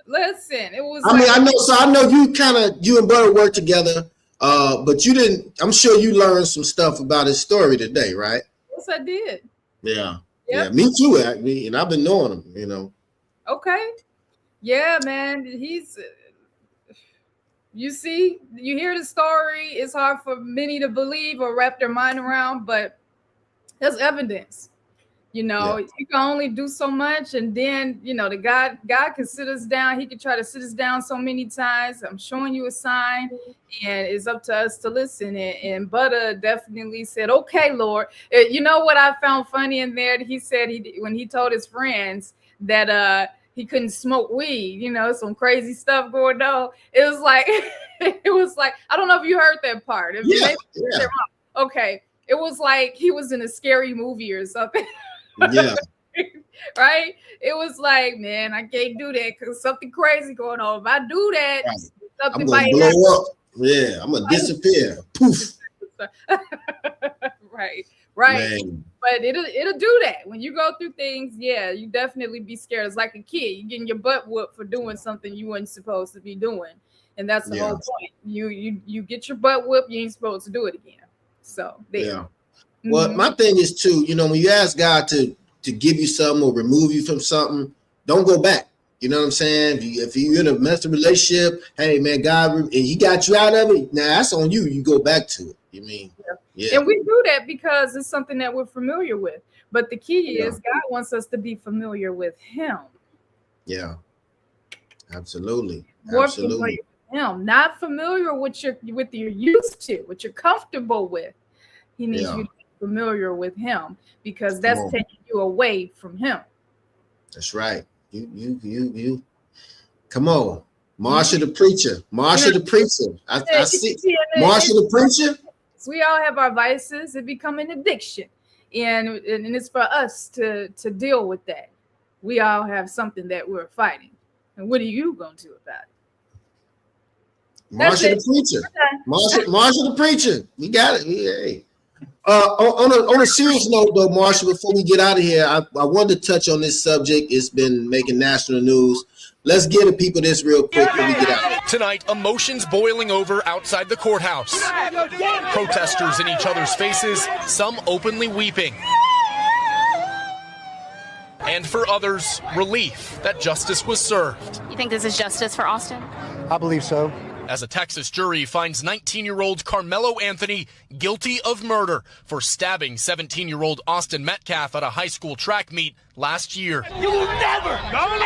It was. I know you and Butter worked together, but you didn't. I'm sure you learned some stuff about his story today, right? Yes, I did. Yeah. Yep. Yeah, me too, actually. And I've been knowing him, Okay. Yeah, man. He's. You see, you hear the story. It's hard for many to believe or wrap their mind around, but there's evidence. You can only do so much, and then the God can sit us down. He can try to sit us down so many times. I'm showing you a sign, and it's up to us to listen. And Butter definitely said, "Okay, Lord." You know what I found funny in there? He said when he told his friends that he couldn't smoke weed. Some crazy stuff going on. It was like I don't know if you heard that part. Okay. It was like he was in a scary movie or something. Yeah. Right? It was like, man, I can't do that because something crazy going on. If I do that, something I'm gonna blow up. Yeah, I'm gonna disappear. Poof. Right. Man. But it'll do that. When you go through things, you definitely be scared. It's like a kid. You're getting your butt whooped for doing something you weren't supposed to be doing. And that's the whole point. You get your butt whooped, you ain't supposed to do it again. So there. Yeah. Well, my thing is too, when you ask God to give you something or remove you from something, don't go back. You know what I'm saying? If you're in a messed relationship, hey man, God, and He got you out of it. Now that's on you. You go back to it. You mean? Yeah. And we do that because it's something that we're familiar with. But the key is God wants us to be familiar with Him. Yeah. Absolutely. More familiar with Him, not familiar with you're used to, what you're comfortable with. He needs you to be familiar with him, because that's taking you away from him. That's right. You. Come on. Marsha the Preacher. Marsha the Preacher. I see. Marsha the Preacher. We all have our vices. It become an addiction. And it's for us to deal with that. We all have something that we're fighting. And what are you going to do about it? Marsha the Preacher. Okay. Marsha the Preacher. We got it. Hey. On a serious note, though, Marsha, before we get out of here, I wanted to touch on this subject. It's been making national news. Let's get the people this real quick before we get out. Tonight, emotions boiling over outside the courthouse. Protesters in each other's faces, some openly weeping. And for others, relief that justice was served. You think this is justice for Austin? I believe so. As a Texas jury finds 19-year-old Carmelo Anthony guilty of murder for stabbing 17-year-old Austin Metcalf at a high school track meet last year. You will never, ever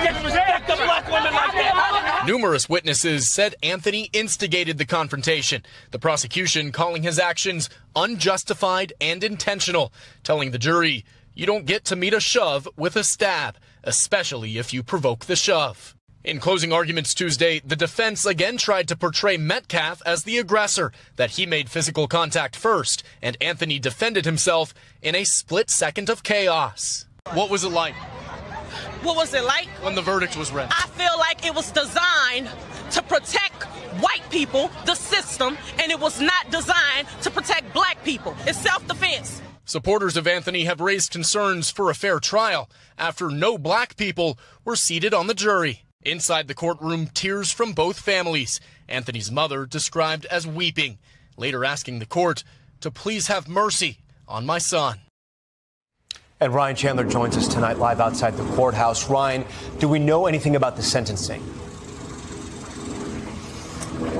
disrespect a black woman like that. Numerous witnesses said Anthony instigated the confrontation, the prosecution calling his actions unjustified and intentional, telling the jury, you don't get to meet a shove with a stab, especially if you provoke the shove. In closing arguments Tuesday, the defense again tried to portray Metcalf as the aggressor, that he made physical contact first, and Anthony defended himself in a split second of chaos. What was it like? What was it like? When the verdict was read. I feel like it was designed to protect white people, the system, and it was not designed to protect black people. It's self-defense. Supporters of Anthony have raised concerns for a fair trial after no black people were seated on the jury. Inside the courtroom, tears from both families. Anthony's mother described as weeping, later asking the court to please have mercy on my son. And Ryan Chandler joins us tonight live outside the courthouse. Ryan, do we know anything about the sentencing?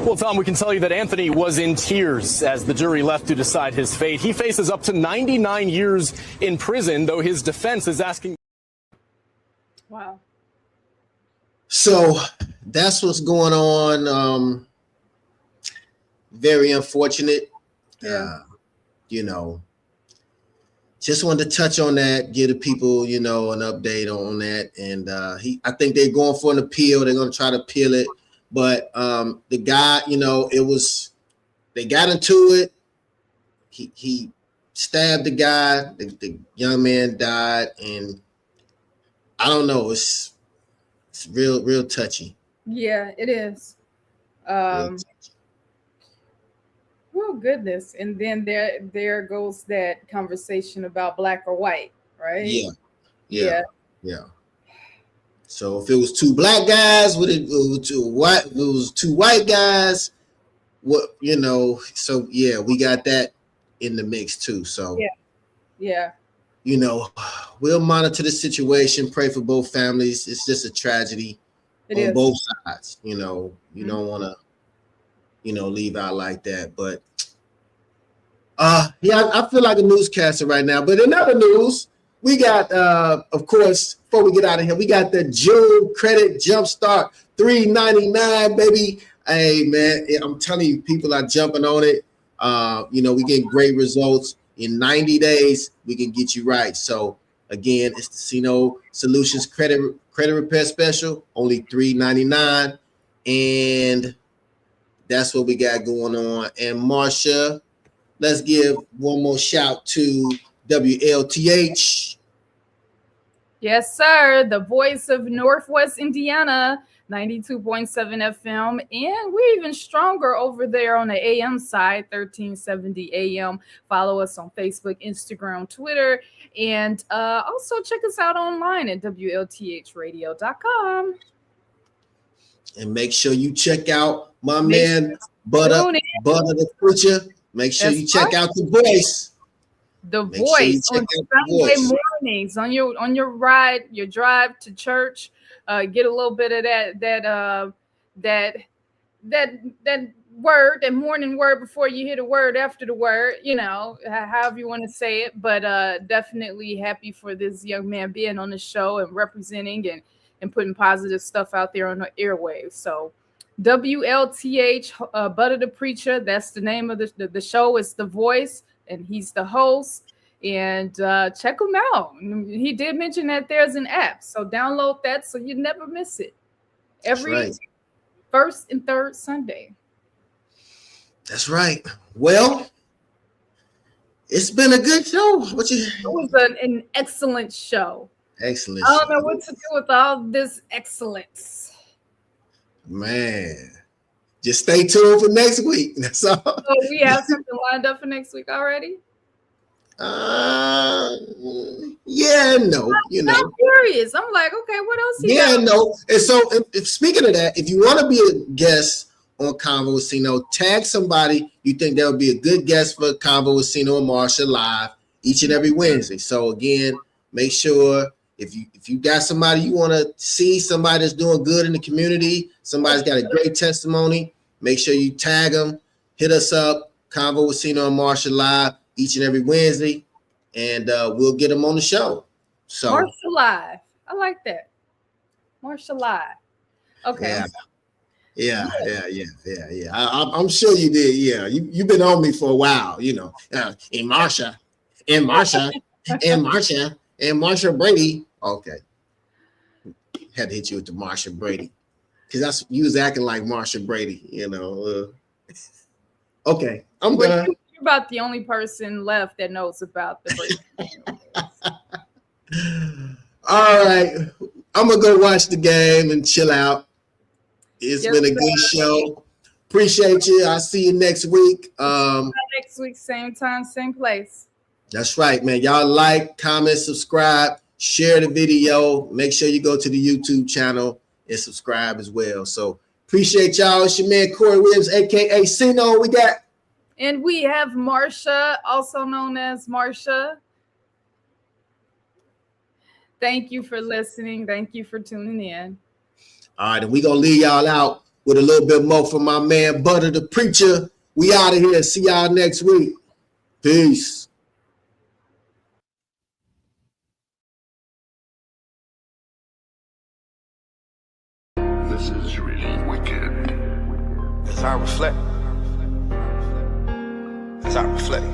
Well, Tom, we can tell you that Anthony was in tears as the jury left to decide his fate. He faces up to 99 years in prison, though his defense is asking. Wow. So that's what's going on. Very unfortunate. Yeah. Just wanted to touch on that, give the people, an update on that. And I think they're going for an appeal. They're going to try to appeal it. But the guy, they got into it. He stabbed the guy. The young man died. And I don't know. It's real touchy. Yeah, it is. Oh goodness. And then there goes that conversation about black or white, right? Yeah. So if it was two black guys, it was two white guys, so yeah, we got that in the mix too. So yeah. We'll monitor the situation, pray for both families. It's just a tragedy on both sides. You don't want to, leave out like that. But I feel like a newscaster right now. But in other news, we got, of course, before we get out of here, we got the June credit jumpstart $3.99, baby. Hey, man, I'm telling you, people are jumping on it. We get great results. In 90 days, we can get you right. So, again, it's the CINO Solutions Credit Repair Special, only $3.99. And that's what we got going on. And, Marsha, let's give one more shout to WLTH. Yes, sir. The voice of Northwest Indiana, 92.7 FM. And we're even stronger over there on the AM side, 1370 AM. Follow us on Facebook, Instagram, Twitter. And also check us out online at WLTHradio.com. And make sure you check out my man, Butta the Preacher. Make sure you check out the voice. The voice on Sunday mornings on your ride, your drive to church. Get a little bit of that word, that morning word before you hear the word after the word, however you want to say it. But definitely happy for this young man being on the show and representing and putting positive stuff out there on the airwaves. So WLTH, Butta the Preacher, that's the name of the show. It's The Voice. and he's the host. And check him out. He did mention that there's an app, so download that so you never miss it. Every first and third Sunday. That's right. Well, it's been a good show. It was an excellent show. Excellent. I don't know what to do with all this excellence. Man, just stay tuned for next week. That's all. So we have something lined up for next week already? Yeah, no, I'm curious. I'm like, okay, what else? No. And so, if speaking of that, if you want to be a guest on Convo with CINO, tag somebody you think that would be a good guest for Convo with CINO and Marsha live each and every Wednesday. So again, make sure if you got somebody you want to see, somebody that's doing good in the community, somebody's got a great testimony, make sure you tag them, hit us up, Convo with CINO and Marsha live each and every Wednesday, and we'll get them on the show. So Marsha live, I like that. Marsha live. Okay. Yeah. I'm sure you did. Yeah, you've been on me for a while. And Marsha Brady. Okay, had to hit you with the Marsha Brady because you was acting like Marsha Brady. Okay, I'm done. You're about the only person left that knows about the Brady. All right, I'm gonna go watch the game and chill out. It's been a good show. Appreciate you. I'll see you next week. Next week, same time, same place. That's right, man. Y'all like, comment, subscribe, share the video. Make sure you go to the YouTube channel and subscribe as well. So appreciate y'all. It's your man Corey Williams, aka CINO. And we have Marsha, also known as Marsha. Thank you for listening. Thank you for tuning in. All right, and we're going to leave y'all out with a little bit more from my man, Butta The Preacher. We out of here. See y'all next week. Peace. This is really wicked. As I reflect. As I reflect,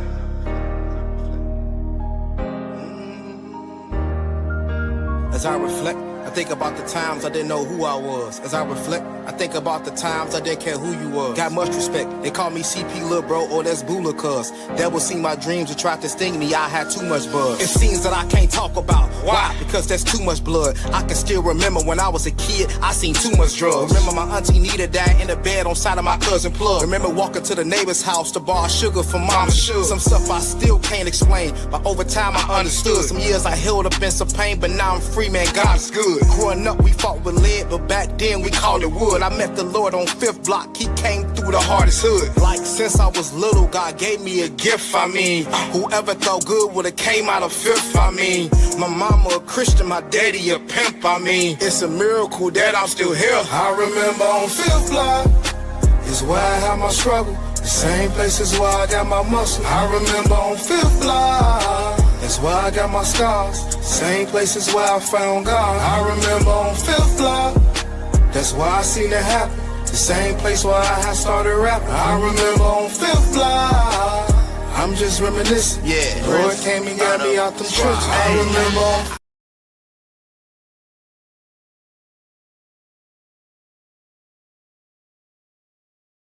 I think about the times I didn't know who I was. As I reflect, I think about the times I didn't care who you was. Got much respect. They call me CP Lil Bro or that's Bula cuz. Devil seen my dreams and tried to sting me. I had too much buzz. It's scenes that I can't talk about. Why? Because there's too much blood. I can still remember when I was a kid, I seen too much drugs. Remember my auntie Nita died in the bed on side of my cousin Plug. Remember walking to the neighbor's house to borrow sugar from Mama Sugar. Some stuff I still can't explain, but over time I understood. Some years I held up in some pain, but now I'm free, man, God's good. Growing up we fought with lead, but back then we called it wood. I met the Lord on 5th block, he came through the hardest hood. Like since I was little, God gave me a gift, I mean. Whoever thought good would've came out of 5th, I mean. My mama a Christian, my daddy a pimp, I mean. It's a miracle that I'm still here. I remember on 5th block is where I had my struggle. The same place is where I got my muscle. I remember on 5th block, that's where I got my scars. Same place is where I found God. I remember on 5th block, that's why I seen it happen. The same place where I had started rapping. I remember on 5th block, I'm just reminiscing. Yeah, Lord came and got me out them trenches. I remember on